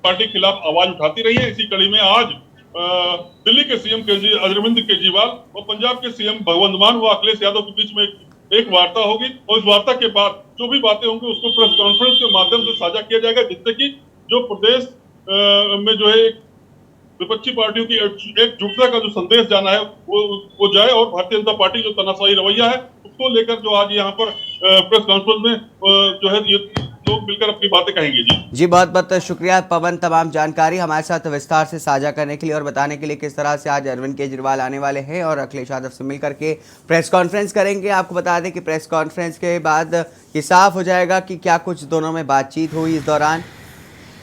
पार्टी के खिलाफ आवाज उठाती रही है। इसी कड़ी में आज दिल्ली के सीएम अरविंद केजरीवाल और पंजाब के सीएम भगवंत मान व अखिलेश यादव के बीच में एक वार्ता होगी और इस वार्ता के बाद जो भी बातें होंगी उसको प्रेस कॉन्फ्रेंस के माध्यम से साझा किया जाएगा, जिससे कि जो प्रदेश में जो है विपक्षी पार्टियों की एकजुटता का जो संदेश जाना है वो जाए और भारतीय जनता पार्टी जो तानाशाही रवैया है उसको लेकर जो आज यहाँ पर प्रेस कॉन्फ्रेंस में जो है ये लोग मिलकर अपनी बातें कहेंगे। जी बहुत बहुत शुक्रिया पवन, तमाम जानकारी हमारे साथ विस्तार से साझा करने के लिए और बताने के लिए किस तरह से आज अरविंद केजरीवाल आने वाले हैं और अखिलेश यादव से मिलकर के प्रेस कॉन्फ्रेंस करेंगे। आपको बता दें कि प्रेस कॉन्फ्रेंस के बाद ये साफ हो जाएगा कि क्या कुछ दोनों में बातचीत हुई इस दौरान।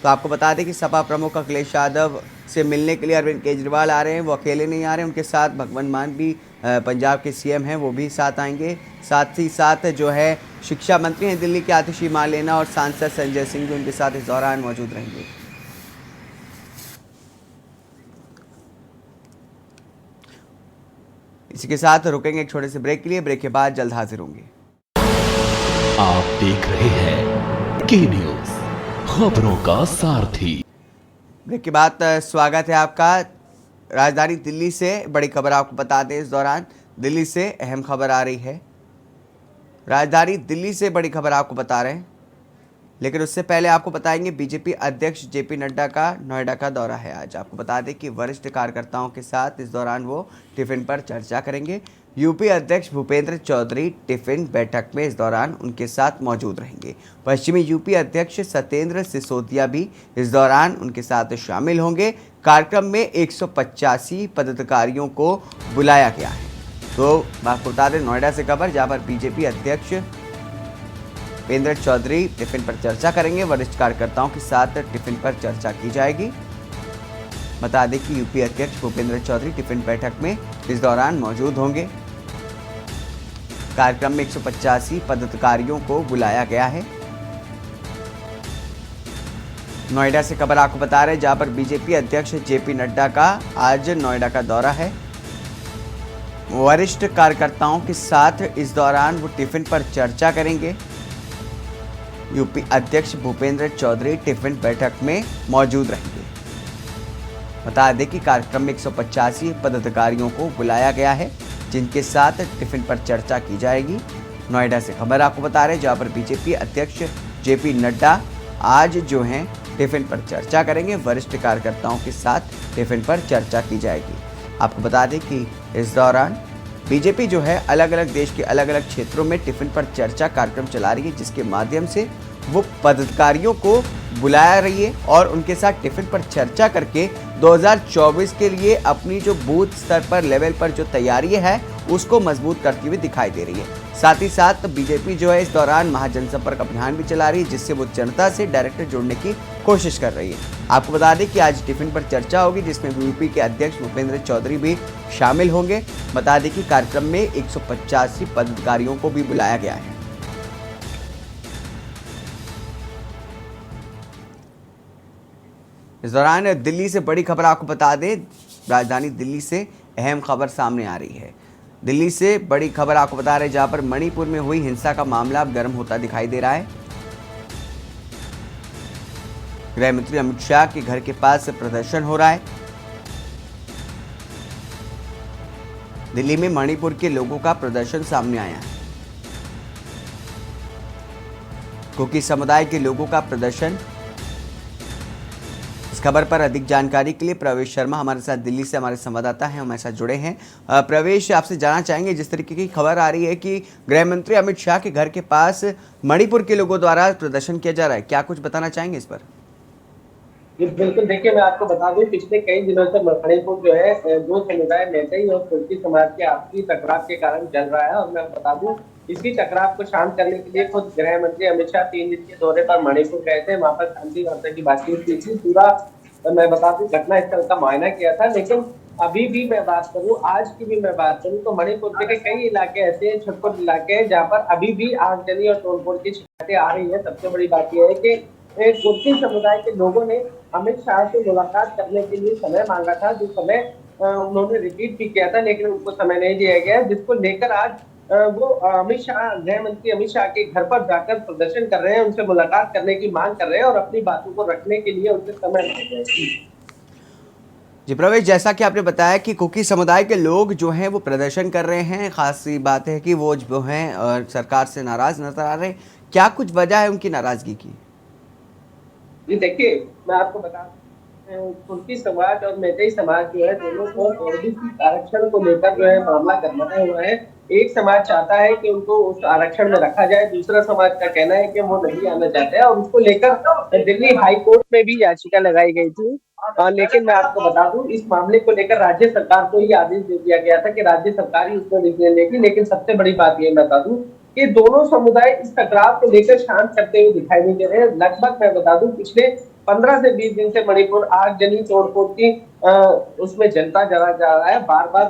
तो आपको बता दें कि सपा प्रमुख अखिलेश यादव से मिलने के लिए अरविंद केजरीवाल आ रहे हैं, वो अकेले नहीं आ रहे हैं, उनके साथ भगवंत मान भी पंजाब के सीएम हैं वो भी साथ आएंगे। साथ ही साथ जो है शिक्षा मंत्री हैं दिल्ली के आतिशी मालेना और सांसद संजय सिंह भी उनके साथ इस दौरान मौजूद रहेंगे। इसी के साथ रुकेंगे एक छोटे से ब्रेक के लिए, ब्रेक के बाद जल्द हाजिर होंगे। आप देख रहे हैं के न्यूज़, खबरों का सारथी। ब्रेक के बाद स्वागत है आपका। राजधानी दिल्ली से बड़ी खबर आपको बता दें, इस दौरान दिल्ली से अहम खबर आ रही है। राजधानी दिल्ली से बड़ी खबर आपको बता रहे हैं, लेकिन उससे पहले आपको बताएंगे बीजेपी अध्यक्ष जेपी नड्डा का नोएडा का दौरा है आज। आपको बता दें कि वरिष्ठ कार्यकर्ताओं के साथ इस दौरान वो टिफिन पर चर्चा करेंगे। यूपी अध्यक्ष भूपेंद्र चौधरी टिफिन बैठक में इस दौरान उनके साथ मौजूद रहेंगे। पश्चिमी यूपी अध्यक्ष सत्येंद्र सिसोदिया भी इस दौरान उनके साथ शामिल होंगे। कार्यक्रम में 185 पदाधिकारियों को बुलाया गया है। तो आपको बता दें नोएडा से खबर, जहाँ पर बीजेपी अध्यक्ष भूपेंद्र चौधरी टिफिन पर चर्चा करेंगे। वरिष्ठ कार्यकर्ताओं के साथ टिफिन पर चर्चा की जाएगी। बता दें कि यूपी अध्यक्ष भूपेंद्र चौधरी टिफिन बैठक में इस दौरान मौजूद होंगे। कार्यक्रम में 185 पदाधिकारियों को बुलाया गया है। नोएडा से खबर आपको बता रहे हैं, जहां पर बीजेपी अध्यक्ष जेपी नड्डा का आज नोएडा का दौरा है। वरिष्ठ कार्यकर्ताओं के साथ इस दौरान वो टिफिन पर चर्चा करेंगे। यूपी अध्यक्ष भूपेंद्र चौधरी टिफिन बैठक में मौजूद रहेंगे। बता दें कि कार्यक्रम में 185 पदाधिकारियों को बुलाया गया है, जिनके साथ टिफिन पर चर्चा की जाएगी। नोएडा से खबर आपको बता रहे हैं, जहां पर बीजेपी अध्यक्ष जेपी नड्डा आज जो हैं टिफिन पर चर्चा करेंगे। वरिष्ठ कार्यकर्ताओं के साथ टिफिन पर चर्चा की जाएगी। आपको बता दें कि इस दौरान बीजेपी जो है अलग अलग देश के अलग अलग क्षेत्रों में टिफिन पर चर्चा कार्यक्रम चला रही है, जिसके माध्यम से वो पदाधिकारियों को बुलाया रही है और उनके साथ टिफिन पर चर्चा करके 2024 के लिए अपनी जो बूथ स्तर पर लेवल पर जो तैयारी है उसको मजबूत करती हुई दिखाई दे रही है। साथ ही साथ बीजेपी जो है इस दौरान महाजनसंपर्क अभियान भी चला रही है, जिससे वो जनता से डायरेक्ट जुड़ने की कोशिश कर रही है। आपको बता दें कि आज टिफिन पर चर्चा होगी, जिसमें यूपी के अध्यक्ष भूपेंद्र चौधरी भी शामिल होंगे। बता दें कि कार्यक्रम में 185 पदाधिकारियों को भी बुलाया गया है। इस दौरान दिल्ली से बड़ी खबर आपको बता दें, राजधानी दिल्ली से अहम खबर सामने आ रही है। दिल्ली से बड़ी खबर आपको बता रहे हैं, जहां पर मणिपुर में हुई हिंसा का मामला अब गर्म होता दिखाई दे रहा है। गृह मंत्री अमित शाह के घर के पास प्रदर्शन हो रहा है। दिल्ली में मणिपुर के लोगों का प्रदर्शन सामने आया है। कुकी समुदाय के लोगों का प्रदर्शन। इस खबर पर अधिक जानकारी के लिए प्रवेश शर्मा हमारे साथ दिल्ली से हमारे संवाददाता हैं, हमारे साथ जुड़े हैं। प्रवेश, आपसे जानना चाहेंगे, जिस तरीके की खबर आ रही है कि गृह मंत्री अमित शाह के घर के पास मणिपुर के लोगों द्वारा प्रदर्शन किया जा रहा है, क्या कुछ बताना चाहेंगे इस पर? जी बिल्कुल, देखिए मैं आपको बता दूं, पिछले कई दिनों से मणिपुर जो है दो समुदाय मैतेई और कुकी समाज के आपसी टकराव के कारण चल रहा है। और मैं बता दूं, इसी टकराव को शांत करने के लिए खुद गृह मंत्री अमित शाह 3 दिन के दौरे पर मणिपुर गए थे। वहां पर शांति वार्ता की बातचीत की थी। पूरा मैं बता दूं घटना स्थल का मुआयना किया था। लेकिन अभी भी मैं बात करूं, आज की भी मैं बात करूं, तो मणिपुर के कई इलाके ऐसे हैं, छुटपुट इलाके हैं, जहाँ पर अभी भी आगजनी और तोड़फोड़ की शिकायतें आ रही है। सबसे बड़ी बात यह है कि कुर्दी समुदाय के लोगों ने अमित शाह से मुलाकात करने के लिए समय मांगा था, जो समय उन्होंने रिपीट भी किया था, लेकिन उनको समय नहीं दिया गया, जिसको लेकर आज वो अमित शाह, गृह मंत्री अमित शाह के घर पर जाकर प्रदर्शन कर रहे हैं, उनसे मुलाकात करने की मांग कर रहे हैं और अपनी बातों को रखने के लिए उनसे समय मांग रहे हैं। जी प्रवेश, जैसा कि आपने बताया कि कुकी समुदाय के लोग जो हैं वो प्रदर्शन कर रहे हैं। खास बात है कि वो जो हैं सरकार से नाराज नजर आ रहे हैं। क्या कुछ वजह है उनकी नाराजगी की? जी देखिए, मैं आपको बता दूं, कुर्दी समाज और मैतेई समाज जो है दोनों को ओबीसी आरक्षण को लेकर जो है मामला गरमाया हुआ है। एक समाज चाहता है कि उनको उस आरक्षण में रखा जाए, दूसरा समाज का कहना है कि वो नहीं आना चाहते हैं, और उसको लेकर दिल्ली हाई कोर्ट में भी याचिका लगाई गई थी। लेकिन मैं आपको बता दूं, इस मामले को लेकर राज्य सरकार को ही आदेश दे दिया गया था कि राज्य सरकार ही उसमें निर्णय लेगी। लेकिन सबसे बड़ी बात ये बता दूं कि दोनों समुदाय इस टकराव को लेकर शांत करते हुए दिखाई नहीं दे रहे हैं। लगभग मैं बता दूं पिछले 15 से 20 दिन से मणिपुर आगजनी तोड़फोड़ की उसमें जनता जला जा रहा है। बार बार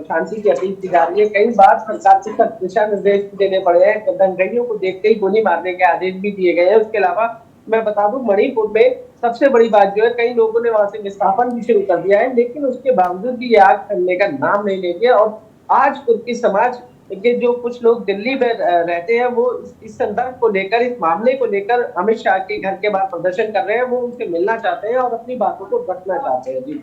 शांति की अपील की जा रही है। कई बार सरकार को दिशा निर्देश देने पड़े हैं, दंगइयों को देखते ही गोली मारने के आदेश भी दिए गए हैं। उसके अलावा मैं बता दूं, मणिपुर में सबसे बड़ी बात जो है, कई लोगों ने वहां से विस्थापन भी शुरू कर दिया है, लेकिन उसके बावजूद भी ये आग थमने का नाम नहीं लेंगे। और आज कुर्दी समाज के जो कुछ लोग दिल्ली में रहते हैं, वो इस संदर्भ को लेकर, इस मामले को लेकर अमित शाह के घर के बाहर प्रदर्शन कर रहे हैं। वो उनसे मिलना चाहते हैं और अपनी बातों को रखना चाहते हैं। जी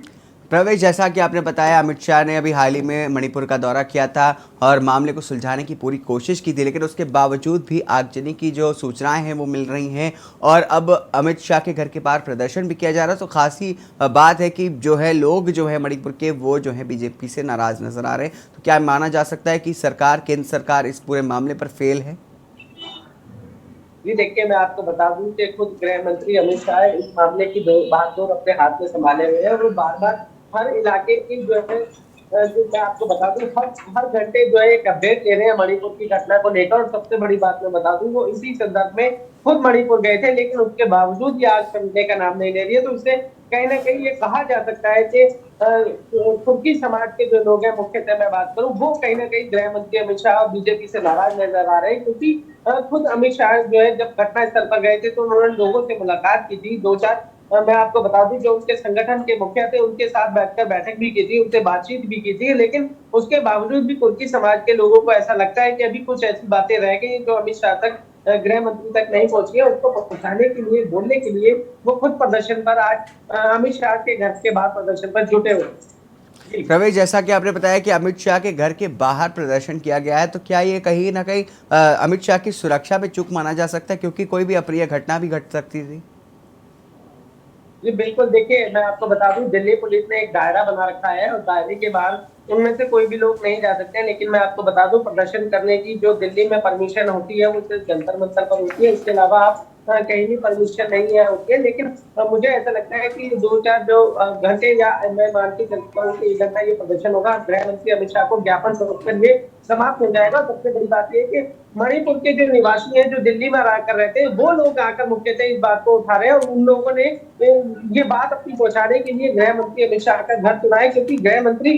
प्रवेश, जैसा कि आपने बताया, अमित शाह ने अभी हाल ही में मणिपुर का दौरा किया था और मामले को सुलझाने की पूरी कोशिश की थी, लेकिन उसके बावजूद भी आगजनी की जो सूचनाएं हैं वो मिल रही हैं और अब अमित शाह के घर के बाहर प्रदर्शन भी किया जा रहा है। तो खासी बात है कि जो है लोग जो है मणिपुर के वो जो है बीजेपी से नाराज नजर आ रहे हैं। तो क्या माना जा सकता है कि सरकार, केंद्र सरकार इस पूरे मामले पर फेल है? जी देखिए, मैं आपको बता दूं कि खुद गृह मंत्री अमित शाह इस मामले की बागडोर अपने हाथ में संभाले हुए हैं और वो बार बार हर इलाके की जो है जो मैं आपको बता दूं हर घंटे जो है एक अपडेट ले रहे हैं मणिपुर की घटना को लेकर। और सबसे बड़ी बात मैं बता दूं, वो इसी संदर्भ में खुद मणिपुर गए थे, लेकिन उसके बावजूद ये आज समझने का नाम नहीं ले रही है। तो इससे कहीं ना कहीं ये कहा जा सकता है कि कुर्की समाज के जो लोग हैं, मुख्यतः मैं बात करूं, वो कहीं ना कहीं गृह मंत्री अमित शाह और बीजेपी से नाराज नजर आ रहे हैं। क्योंकि खुद अमित शाह जो है जब घटनास्थल पर गए थे तो उन्होंने लोगों से मुलाकात की थी, 2-4 मैं आपको बता दूं जो उनके संगठन के मुखिया थे उनके साथ बैठकर बैठक भी की थी, उनसे बातचीत भी की थी। लेकिन उसके बावजूद भी कुर्की समाज के लोगों को ऐसा लगता है कि अभी कुछ ऐसी बातें रह गई जो अमित शाह तक, गृह मंत्री तक नहीं पहुंची है। उसको पहुंचाने के लिए, बोलने के लिए वो खुद प्रदर्शन पर आज अमित शाह के घर के बाहर प्रदर्शन पर जुटे हुए। प्रवेश, जैसा कि आपने बताया कि अमित शाह के घर के बाहर प्रदर्शन किया गया है, तो क्या ये कहीं ना कहीं अमित शाह की सुरक्षा में चूक माना जा सकता है, क्योंकि कोई भी अप्रिय घटना भी घट सकती थी? जी बिल्कुल, देखिए मैं आपको बता दूं, दिल्ली पुलिस ने एक दायरा बना रखा है और दायरे के बाहर उनमें से कोई भी लोग नहीं जा सकते। लेकिन मैं आपको बता दूं, प्रदर्शन करने की जो दिल्ली में परमिशन होती है वो सिर्फ जंतर मंतर पर होती है, इसके अलावा आप कहीं भी परमिशन नहीं है होती है। लेकिन मुझे ऐसा लगता है कि 2-4 जो घंटे या मैं मान के चलता हूँ कि 1 घंटा ये प्रदर्शन होगा, गृह मंत्री अमित शाह को ज्ञापन सौंप कर ये समाप्त हो जाएगा। सबसे बड़ी बात ये कि मणिपुर के जो निवासी हैं, जो दिल्ली में आकर रहते हैं, वो लोग आकर मुख्यतः इस बात को उठा रहे हैं और उन लोगों ने ये बात अपनी पहुंचाने के लिए गृह मंत्री अमित शाह का घर चुना है। क्योंकि गृह मंत्री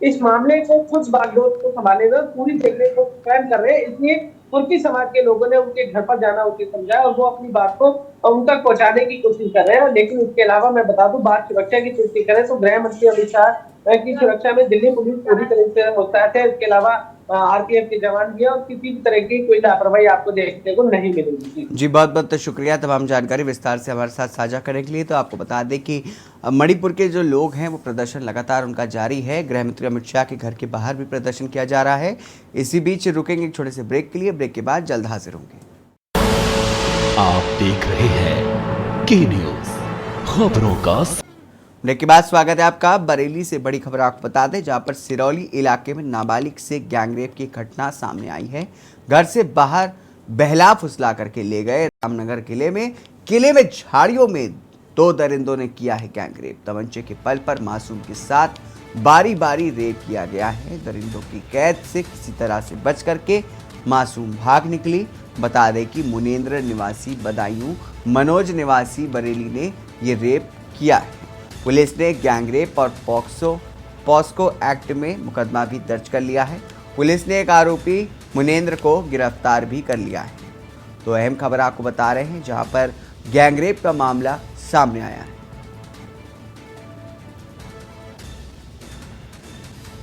इस मामले को कुछ बागडोर को संभाले हुए पूरी देखने को स्वयं कर रहे हैं, इसलिए तुर्की समाज के लोगों ने उनके घर पर जाना उचित समझा और वो अपनी बात को उन तक पहुंचाने की कोशिश कर रहे हैं। लेकिन उसके अलावा मैं बता दूं, बात सुरक्षा की पुष्टि करें तो गृह मंत्री अमित शाह की सुरक्षा में दिल्ली पुलिस पूरी तरह से मुस्तैद है। इसके अलावा आरपीएफ के जवान भी है और किसी भी तरह की कोई लापरवाही आपको देखने को नहीं मिलेगी। जी बहुत बहुत शुक्रिया तमाम जानकारी विस्तार से हमारे साथ साझा करने के लिए। तो आपको बता दें कि मणिपुर के जो लोग हैं वो प्रदर्शन लगातार उनका जारी है। गृह मंत्री अमित शाह के घर के बाहर भी प्रदर्शन किया जा रहा है। इसी बीच रुकेंगे एक छोटे से ब्रेक के लिए, ब्रेक के बाद जल्द हाजिर होंगे। आप देख रहे हैं के न्यूज़, खबरों का। ब्रेक के बाद स्वागत है आपका। बरेली से बड़ी खबर आपको बता दें, जहां पर सिरौली इलाके में नाबालिग से गैंगरेप की घटना सामने आई है। घर से बाहर बहला फुसला करके ले गए रामनगर किले में झाड़ियों में 2 दरिंदों ने किया है गैंगरेप। तमंचे के बल पर मासूम के साथ बारी बारी रेप किया गया है। दरिंदों की कैद से किसी तरह से बच करके मासूम भाग निकली। बता दें कि मुनेंद्र निवासी बदायूं, मनोज निवासी बरेली ने ये रेप किया है। पुलिस ने गैंगरेप और पॉस्को एक्ट में मुकदमा भी दर्ज कर लिया है। पुलिस ने एक आरोपी मुनेंद्र को गिरफ्तार भी कर लिया है। तो अहम खबर आपको बता रहे हैं, जहां पर गैंगरेप का मामला सामने आया है।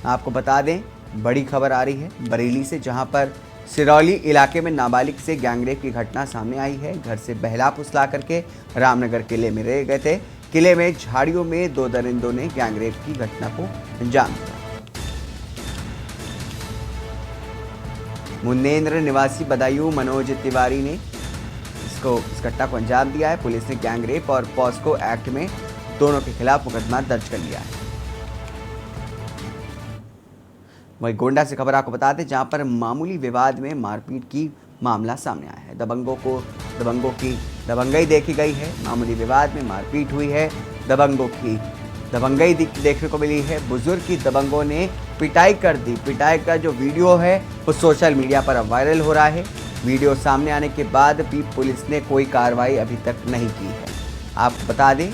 आपको बता दें, बड़ी खबर आ रही है बरेली से, जहां पर सिरौली इलाके में नाबालिग से गैंगरेप की घटना सामने आई है। घर से बहला फुसला करके रामनगर किले में रह गए थे। किले में झाड़ियों में 2 दरिंदों ने गैंगरेप की घटना को अंजाम दिया। मुनेंद्र निवासी बदायूं मनोज तिवारी ने इस घटना को अंजाम दिया है। पुलिस ने गैंगरेप और पॉस्को एक्ट में दोनों के खिलाफ मुकदमा दर्ज कर लिया है। वहीं गोंडा से खबर आपको बता दें, जहां पर मामूली विवाद में मारपीट की मामला सामने आया है। दबंगों की दबंगई देखी गई है। मामूली विवाद में मारपीट हुई है। दबंगों की दबंगई देखने को मिली है। बुजुर्ग की दबंगों ने पिटाई कर दी। पिटाई का जो वीडियो है वो सोशल मीडिया पर अब वायरल हो रहा है। वीडियो सामने आने के बाद भी पुलिस ने कोई कार्रवाई अभी तक नहीं की है। आपको बता दें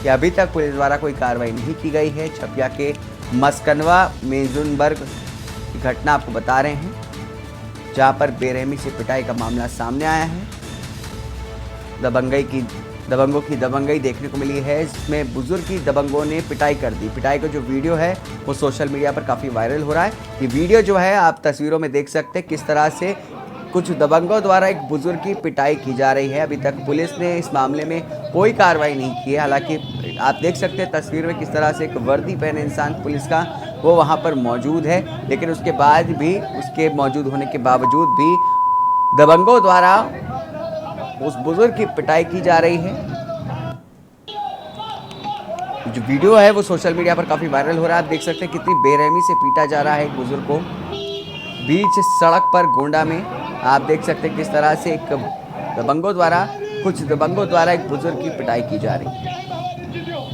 कि अभी तक पुलिस द्वारा कोई कार्रवाई नहीं की गई है। छपिया के मस्कनवा मेजुनबर्ग की घटना आपको बता रहे हैं, जहां पर बेरहमी से पिटाई का मामला सामने आया है। दबंगों की दबंगई देखने को मिली है। इसमें बुजुर्ग की दबंगों ने पिटाई कर दी। पिटाई का जो वीडियो है वो सोशल मीडिया पर काफ़ी वायरल हो रहा है। ये वीडियो जो है आप तस्वीरों में देख सकते हैं किस तरह से कुछ दबंगों द्वारा एक बुजुर्ग की पिटाई की जा रही है। अभी तक पुलिस ने इस मामले में कोई कार्रवाई नहीं की है। हालांकि आप देख सकते हैं तस्वीर में किस तरह से एक वर्दी पहने इंसान पुलिस का वो वहाँ पर मौजूद है, लेकिन उसके बाद भी, उसके मौजूद होने के बावजूद भी दबंगों द्वारा उस बुजुर्ग की पिटाई की जा रही है। जो वीडियो है वो सोशल मीडिया पर काफ़ी वायरल हो रहा है। आप देख सकते हैं कितनी बेरहमी से पीटा जा रहा है एक बुजुर्ग को बीच सड़क पर गोंडा में। आप देख सकते हैं किस तरह से कुछ दबंगों द्वारा एक बुजुर्ग की पिटाई की जा रही है।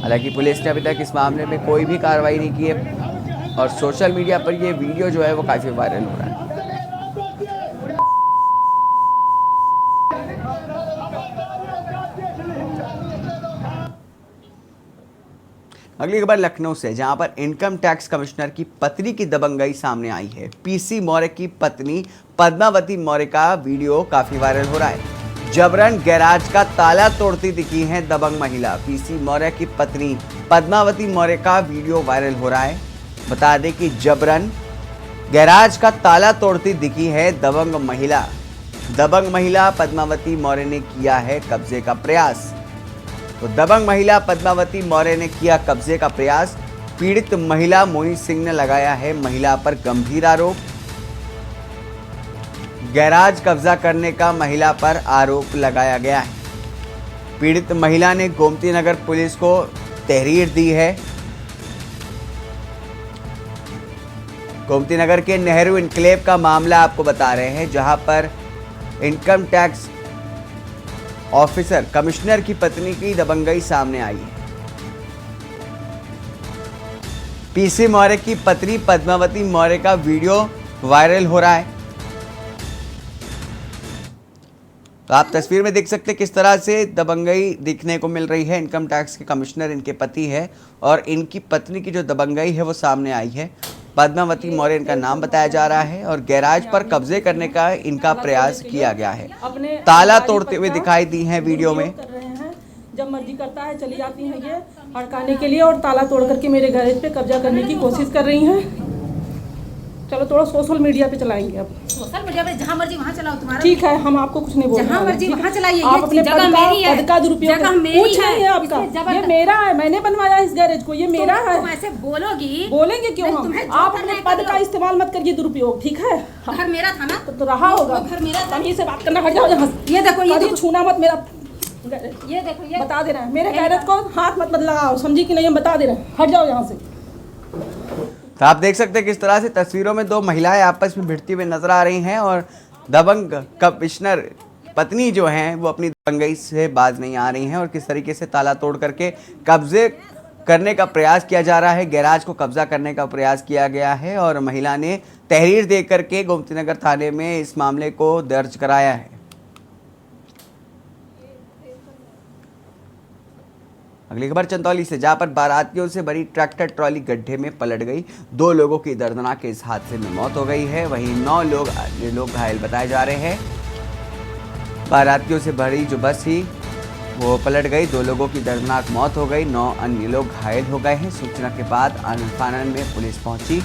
हालांकि पुलिस ने अभी तक इस मामले में कोई भी कार्रवाई नहीं की है और सोशल मीडिया पर ये वीडियो जो है वो काफ़ी वायरल हो रहा है। अगली खबर लखनऊ से, जहां पर इनकम टैक्स कमिश्नर की पत्नी की दबंगई सामने आई है। पीसी मौर्य की पत्नी पद्मावती मौर्य का वीडियो काफी वायरल हो रहा है। जबरन गैराज का ताला तोड़ती दिखी है दबंग महिला। पीसी मौर्य की पत्नी पद्मावती मौर्य का वीडियो वायरल हो रहा है। बता दें कि जबरन गैराज का ताला तोड़ती दिखी है दबंग महिला। दबंग महिला पद्मावती मौर्य ने किया है कब्जे का प्रयास। तो दबंग महिला पद्मावती मौर्य ने किया कब्जे का प्रयास। पीड़ित महिला मोहित सिंह ने लगाया है महिला पर गंभीर आरोप। गैराज कब्जा करने का महिला पर आरोप लगाया गया है। पीड़ित महिला ने गोमती नगर पुलिस को तहरीर दी है। गोमती नगर के नेहरू इनक्लेव का मामला आपको बता रहे हैं, जहां पर इनकम टैक्स ऑफिसर कमिश्नर की पत्नी की दबंगई सामने आई है। पीसी मौर्य की पत्नी पद्मावती मौर्य का वीडियो वायरल हो रहा है। तो आप तस्वीर में देख सकते हैं किस तरह से दबंगई दिखने को मिल रही है। इनकम टैक्स के कमिश्नर इनके पति है और इनकी पत्नी की जो दबंगई है वो सामने आई है। पद्मावती मौर्य इनका नाम बताया जा रहा है और गैराज पर कब्जे करने का इनका प्रयास किया गया है। ताला तोड़ते हुए दिखाई दी हैं वीडियो में। जब मर्जी करता है चली जाती हैं ये हड़काने के लिए और ताला तोड़ करके मेरे गैरेज पे कब्जा करने की कोशिश कर रही हैं। चलो थोड़ा सोशल मीडिया पे चलाएंगे अब। सोशल मीडिया पे जहाँ मर्जी वहाँ चलाओ तुम्हारा। ठीक है, हम आपको कुछ नहीं बोल रहे हैं। जहाँ मर्जी वहाँ चलाइए। आप अपने पद का दुरुपयोग कुछ नहीं है आपका। ये मेरा है, मैंने बनवाया इस गैरेज को, ये मेरा है। तुम ऐसे बोलोगी? बोलेंगे क्यों हम? आप अपने पद का इस्तेमाल मत करिए दुरुपयोग, ठीक है? घर मेरा था ना तो रहा होगा। घर मेरा था। से बात करना हट जाओ यहाँ। ये देखो, ये छूना मत मेरा। ये देखो, ये बता दे रहे हैं मेरे गैरेज को हाथ मत लगाओ, समझी कि नहीं? हम बता दे रहे हैं, हट जाओ यहाँ से। तो आप देख सकते हैं किस तरह से तस्वीरों में दो महिलाएं आपस में भिड़ती हुई नजर आ रही हैं और दबंग कमिश्नर पत्नी जो हैं वो अपनी दबंगई से बाज नहीं आ रही हैं और किस तरीके से ताला तोड़ करके कब्जे करने का प्रयास किया जा रहा है। गैराज को कब्जा करने का प्रयास किया गया है और महिला ने तहरीर दे करके गोमती नगर थाने में इस मामले को दर्ज कराया है। अगली खबर चंदौली से, जहां पर बारातियों से भरी ट्रैक्टर ट्रॉली गड्ढे में पलट गई। 2 लोगों की दर्दनाक इस हादसे में मौत हो गई है, वहीं 9 लोग घायल बताए जा रहे हैं। बारातियों से भरी जो बस थी वो पलट गई, 2 लोगों की दर्दनाक मौत हो गई, 9 अन्य लोग घायल हो गए हैं। सूचना के बाद आनन-फानन में पुलिस पहुंची।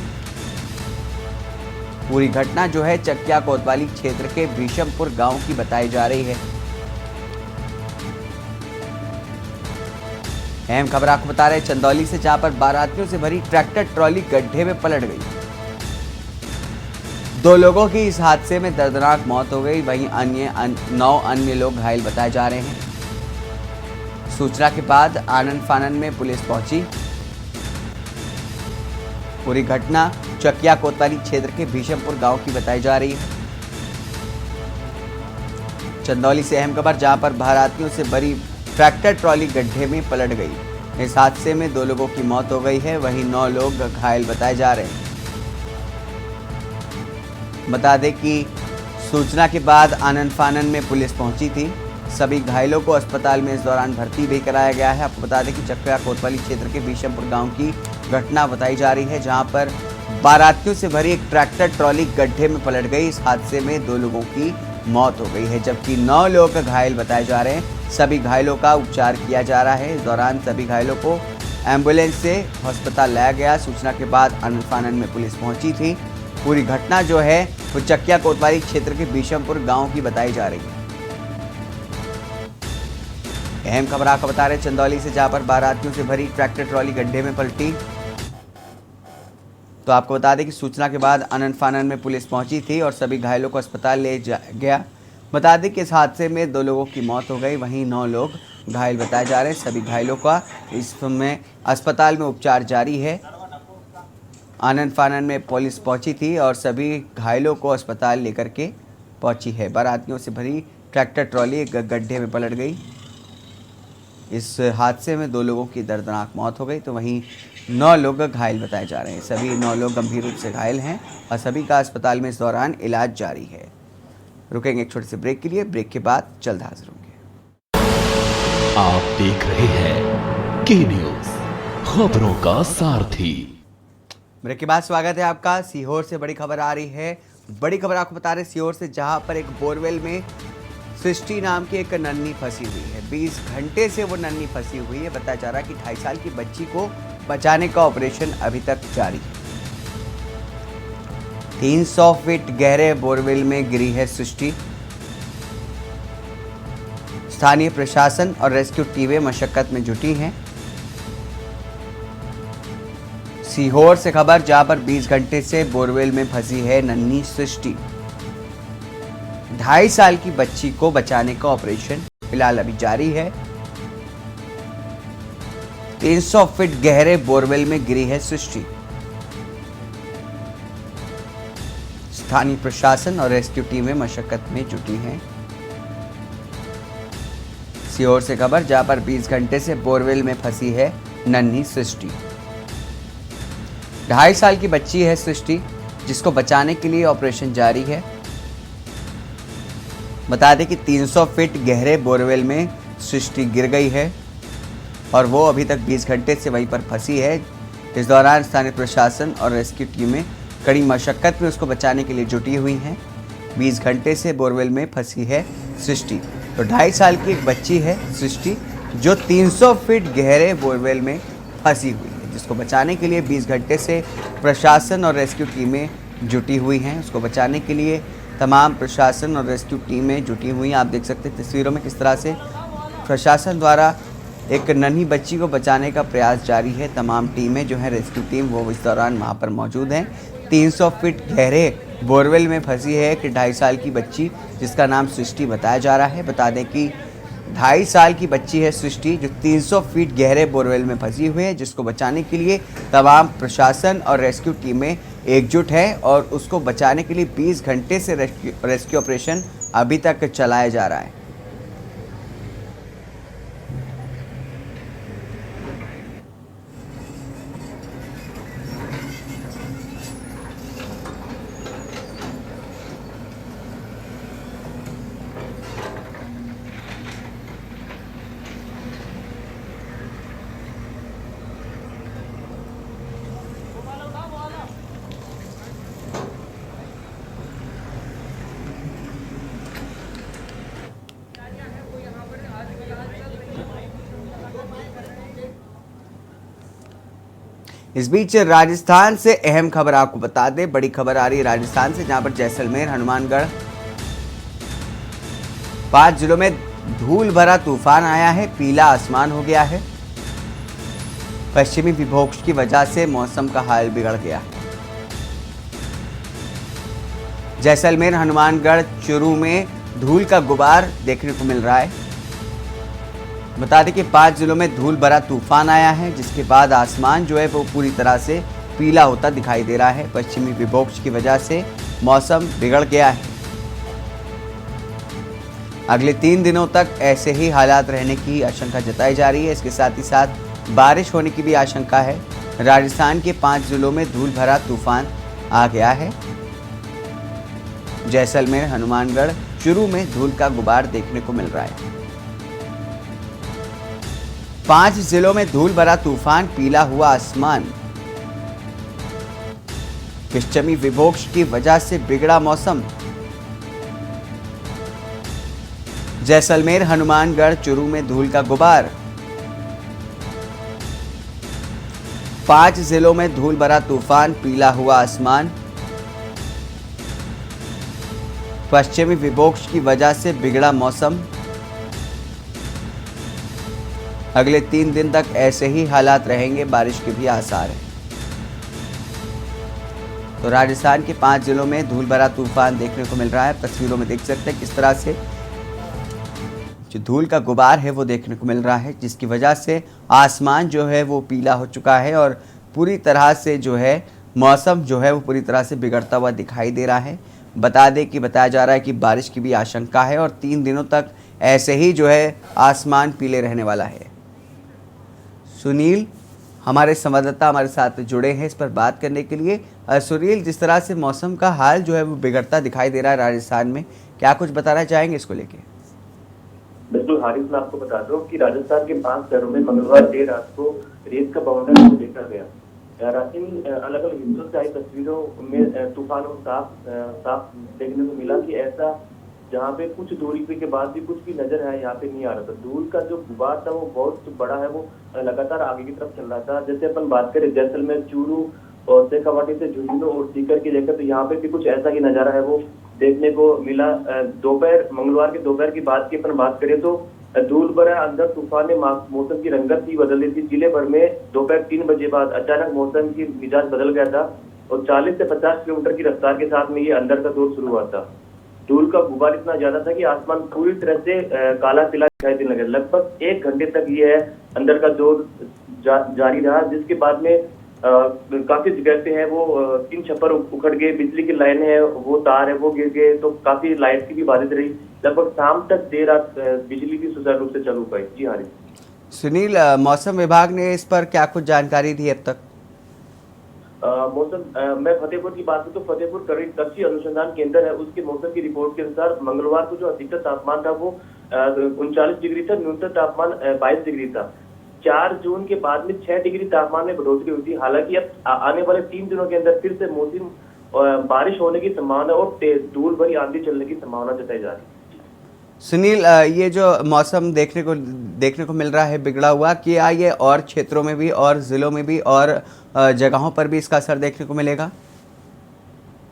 पूरी घटना जो है चकिया कोतवाली क्षेत्र के भीशमपुर गाँव की बताई जा रही है। अहम खबर आपको बता रहे हैं चंदौली से, जहां पर बारातियों से भरी ट्रैक्टर ट्रॉली गड्ढे में पलट गई। 2 लोगों की इस हादसे में दर्दनाक मौत हो गई, वहीं 9 अन्य लोग घायल बताए जा रहे हैं। सूचना के बाद आनन-फानन में पुलिस पहुंची। पूरी घटना चकिया कोतवाली क्षेत्र के भीशमपुर गांव की बताई जा रही है। चंदौली से अहम खबर, जहां पर बारातियों से भरी ट्रैक्टर ट्रॉली गड्ढे में पलट गई। इस हादसे में 2 लोगों की मौत हो गई है, वहीं 9 लोग घायल बताए जा रहे हैं। बता दें कि सूचना के बाद आनन-फानन में पुलिस पहुंची थी। सभी घायलों को अस्पताल में इस दौरान भर्ती भी कराया गया है। आपको बता दें कि चकिया कोतवाली क्षेत्र के भीशमपुर गांव की घटना बताई जा रही है, जहां पर बारातियों से भरी एक ट्रैक्टर ट्रॉली गड्ढे में पलट गई। इस हादसे में 2 लोगों की मौत हो गई है, जबकि 9 लोग घायल बताए जा रहे हैं। सभी घायलों का उपचार किया जा रहा है। इस दौरान सभी घायलों को एम्बुलेंस से अस्पताल लाया गया। सूचना के बाद आनन-फानन में पुलिस पहुंची थी। पूरी घटना जो है वो चकिया कोतवाली क्षेत्र के भीशमपुर गांव की बताई जा रही है। अहम खबर आपको बता रहे चंदौली से, जहां पर बारातियों से भरी ट्रैक्टर ट्रॉली गड्ढे में पलटी। तो आपको बता दें कि सूचना के बाद आनन फानन में पुलिस पहुंची थी और सभी घायलों को अस्पताल ले गया। बता दें कि इस हादसे में 2 लोगों की मौत हो गई, वहीं 9 लोग घायल बताए जा रहे हैं। सभी घायलों का इस समय अस्पताल में उपचार जारी है। आनन फानन में पुलिस पहुंची थी और सभी घायलों को अस्पताल लेकर के पहुंची है। बारातियों से भरी ट्रैक्टर ट्रॉली एक गड्ढे में पलट गई। इस हादसे में 2 लोगों की दर्दनाक मौत हो गई, तो वहीं 9 लोग घायल बताए जा रहे हैं। सभी 9 लोग गंभीर रूप से घायल हैं और सभी का अस्पताल में इस दौरान इलाज जारी है। रुकेंगे एक छोटे से ब्रेक के लिए, ब्रेक के बाद जल्द हाजिर होंगे। आप देख रहे हैं के न्यूज, खबरों का सारथी। ब्रेक के बाद स्वागत है आपका। सीहोर से बड़ी खबर आ रही है। बड़ी खबर आपको बता रहे सीहोर से, जहां पर एक बोरवेल में सृष्टि नाम की एक नन्ही फंसी हुई है। 20 घंटे से वो नन्ही फंसी हुई है। बताया जा रहा है कि 2.5 साल की बच्ची को बचाने का ऑपरेशन अभी तक जारी है। 300 फीट गहरे बोरवेल में गिरी है सृष्टि। स्थानीय प्रशासन और रेस्क्यू टीमें मशक्कत में जुटी हैं। सीहोर से खबर, जहां पर 20 घंटे से बोरवेल में फंसी है नन्ही सृष्टि। 2.5 साल की बच्ची को बचाने का ऑपरेशन फिलहाल अभी जारी है। 300 फीट गहरे बोरवेल में गिरी है सृष्टि। स्थानीय प्रशासन और रेस्क्यू टीमें मशक्कत में जुटी हैं। सीहोर से खबर, जहां पर 20 घंटे से बोरवेल में फंसी है नन्ही सृष्टि। 2.5 साल की बच्ची है सृष्टि, जिसको बचाने के लिए ऑपरेशन जारी है। बता दें कि 300 फीट गहरे बोरवेल में सृष्टि गिर गई है और वो अभी तक 20 घंटे से वहीं पर फंसी है। इस दौरान स्थानीय प्रशासन और रेस्क्यू टीमें कड़ी मशक्कत में उसको बचाने के लिए जुटी हुई हैं। 20 घंटे से बोरवेल में फंसी है सृष्टि। तो 2.5 साल की एक बच्ची है सृष्टि, जो 300 फीट गहरे बोरवेल में फंसी हुई है, जिसको बचाने के लिए 20 घंटे से प्रशासन और रेस्क्यू टीमें जुटी हुई हैं। उसको बचाने के लिए तमाम प्रशासन और रेस्क्यू टीमें जुटी हुई हैं। आप देख सकते हैं तस्वीरों में किस तरह से प्रशासन द्वारा एक नन्ही बच्ची को बचाने का प्रयास जारी है। तमाम टीमें जो है रेस्क्यू टीम वो इस दौरान वहाँ पर मौजूद हैं। 300 फीट गहरे बोरवेल में फंसी है कि 2.5 साल की बच्ची, जिसका नाम सृष्टि बताया जा रहा है। बता दें कि 2.5 साल की बच्ची है सृष्टि, जो 300 फीट गहरे बोरवेल में फंसी हुई है, जिसको बचाने के लिए तमाम प्रशासन और रेस्क्यू टीमें एकजुट है और उसको बचाने के लिए 20 घंटे से रेस्क्यू ऑपरेशन अभी तक चलाया जा रहा है। इस बीच राजस्थान से अहम खबर आपको बता दें। बड़ी खबर आ रही है राजस्थान से, जहां पर जैसलमेर, हनुमानगढ़ 5 जिलों में धूल भरा तूफान आया है। पीला आसमान हो गया है। पश्चिमी विक्षोभ की वजह से मौसम का हाल बिगड़ गया है। जैसलमेर, हनुमानगढ़, चूरू में धूल का गुबार देखने को मिल रहा है। बता दें कि 5 जिलों में धूल भरा तूफान आया है, जिसके बाद आसमान जो है वो पूरी तरह से पीला होता दिखाई दे रहा है। पश्चिमी विक्षोभ की वजह से मौसम बिगड़ गया है। अगले 3 दिनों तक ऐसे ही हालात रहने की आशंका जताई जा रही है। इसके साथ ही साथ बारिश होने की भी आशंका है। राजस्थान के 5 जिलों में धूल भरा तूफान आ गया है। जैसलमेर, हनुमानगढ़, चूरू में धूल का गुबार देखने को मिल रहा है। 5 जिलों में धूल भरा तूफान, पीला हुआ आसमान। पश्चिमी विक्षोभ की वजह से बिगड़ा मौसम। जैसलमेर, हनुमानगढ़, चूरू में धूल का गुबार। 5 जिलों में धूल भरा तूफान, पीला हुआ आसमान। पश्चिमी विक्षोभ की वजह से बिगड़ा मौसम। अगले 3 दिन तक ऐसे ही हालात रहेंगे, बारिश के भी आसार हैं। तो राजस्थान के 5 जिलों में धूल भरा तूफान देखने को मिल रहा है। तस्वीरों में देख सकते हैं किस तरह से जो धूल का गुबार है वो देखने को मिल रहा है, जिसकी वजह से आसमान जो है वो पीला हो चुका है और पूरी तरह से जो है मौसम जो है वो पूरी तरह से बिगड़ता हुआ दिखाई दे रहा है। बता दें कि बताया जा रहा है कि बारिश की भी आशंका है और 3 दिनों तक ऐसे ही जो है आसमान पीले रहने वाला है। सुनील हमारे संवाददाता हमारे साथ जुड़े हैं इस पर बात करने के लिए। सुनील, जिस तरह से मौसम का हाल जो है वो बिगड़ता दिखाई दे रहा है राजस्थान में, क्या कुछ बताना चाहेंगे इसको लेके? बिल्कुल हारिस, मैं आपको बता दूं कि राजस्थान के 5 शहरों में मंगलवार देर रात को रेत का बवंडर को देखा गया। इन अलग अलग हिस्सों से आई तस्वीरों में तूफान को साफ देखने को मिला कि ऐसा जहाँ पे कुछ दूरी पे के बाद भी कुछ भी नजर है यहाँ पे नहीं आ रहा था। धूल का जो गुबार था वो बहुत बड़ा है, वो लगातार आगे की तरफ चल रहा था। जैसे अपन बात करें जैसलमेर, चूरू और शेखावाटी से झुंझुनू और सीकर की जगह, तो यहाँ पे भी कुछ ऐसा ही नजारा है वो देखने को मिला। मंगलवार के दोपहर की बात की अपन बात करें तो धूल भरा अंदर तूफान ने मौसम की रंगत ही बदल दी थी। जिले भर में दोपहर 3 बजे बाद अचानक मौसम की मिजाज बदल गया था और 40 से 50 किलोमीटर की रफ्तार के साथ में ये अंदर का दौर शुरू हुआ था। धूल का गुबार इतना ज्यादा था कि आसमान पूरी तरह से काला पीला दिखाई देने लगा। लगभग 1 घंटे तक ये अंदर का दौर जारी रहा, जिसके बाद में काफी जगह पे है वो 3 छप्पर उखड़ गए, बिजली की लाइन है वो तार है वो गिर गए, तो काफी लाइट की भी बारिश रही। लगभग शाम तक देर रात बिजली भी सुचारू रूप से चालू पाई। जी हाँ सुनील, मौसम विभाग ने इस पर क्या कुछ जानकारी दी अब तक? मैं फतेहपुर की बात करूं तो फतेहपुर कृषि अनुसंधान केंद्र है, उसके मौसम की रिपोर्ट के अनुसार मंगलवार को जो अधिकतम तापमान था वो 39 डिग्री था, न्यूनतम तापमान 22 डिग्री था। 4 जून के बाद में 6 डिग्री तापमान में बढ़ोतरी हुई थी। हालांकि अब आने वाले 3 दिनों के अंदर फिर से मौसम बारिश होने की संभावना और धूल भरी आंधी चलने की संभावना जताई जा रही है। सुनील, ये जो मौसम देखने को मिल रहा है बिगड़ा हुआ, क्या ये और क्षेत्रों में भी और जिलों में भी और जगहों पर भी इसका असर देखने को मिलेगा?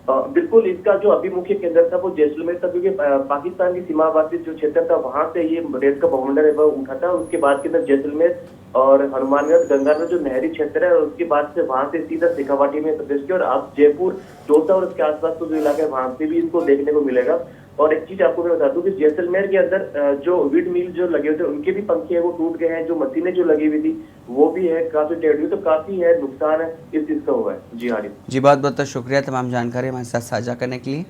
बिल्कुल, इसका जो अभिमुख्य केंद्र था वो जैसलमेर था, क्योंकि पाकिस्तान की सीमावर्ती जो क्षेत्र था वहां से ये रेत का बवंडर है वो उठा था। उसके बाद के अंदर जैसलमेर और हनुमानगढ़ गंगानगर जो नहरी क्षेत्र है, उसके बाद से वहां से सीधा शेखावाटी में प्रवेश किया और अब जयपुर, दौसा और उसके आसपास जो इलाके है वहां से भी इसको देखने को मिलेगा। और एक चीज आपको मैं बता दूं कि जैसलमेर के अंदर जो विंड मिल जो लगे हुए थे उनके भी पंखे वो टूट गए हैं, जो मशीनें जो लगी हुई थी वो भी है काफी टेढ़ी हुई, तो काफी है नुकसान है इस चीज का हुआ है। जी हाँ जी, बहुत बहुत शुक्रिया तमाम जानकारी हमारे साथ साझा करने के लिए।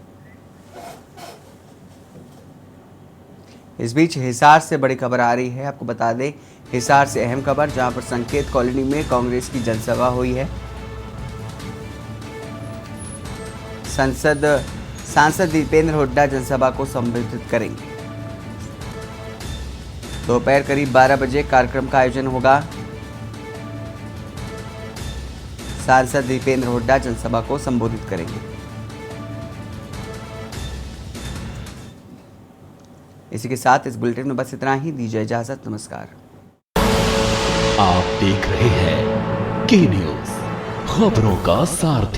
इस बीच हिसार से बड़ी खबर आ रही है, आपको बता दें हिसार से अहम खबर, जहां पर संकेत कॉलोनी में कांग्रेस की जनसभा हुई है। सांसद दीपेंद्र हुड्डा जनसभा को संबोधित करेंगे। दोपहर करीब 12 बजे कार्यक्रम का आयोजन होगा। सांसद दीपेंद्र हुड्डा जनसभा को संबोधित करेंगे। इसी के साथ इस बुलेटिन में बस इतना ही। दीजिए इजाजत, नमस्कार। आप देख रहे हैं के न्यूज़, खबरों का सारथी।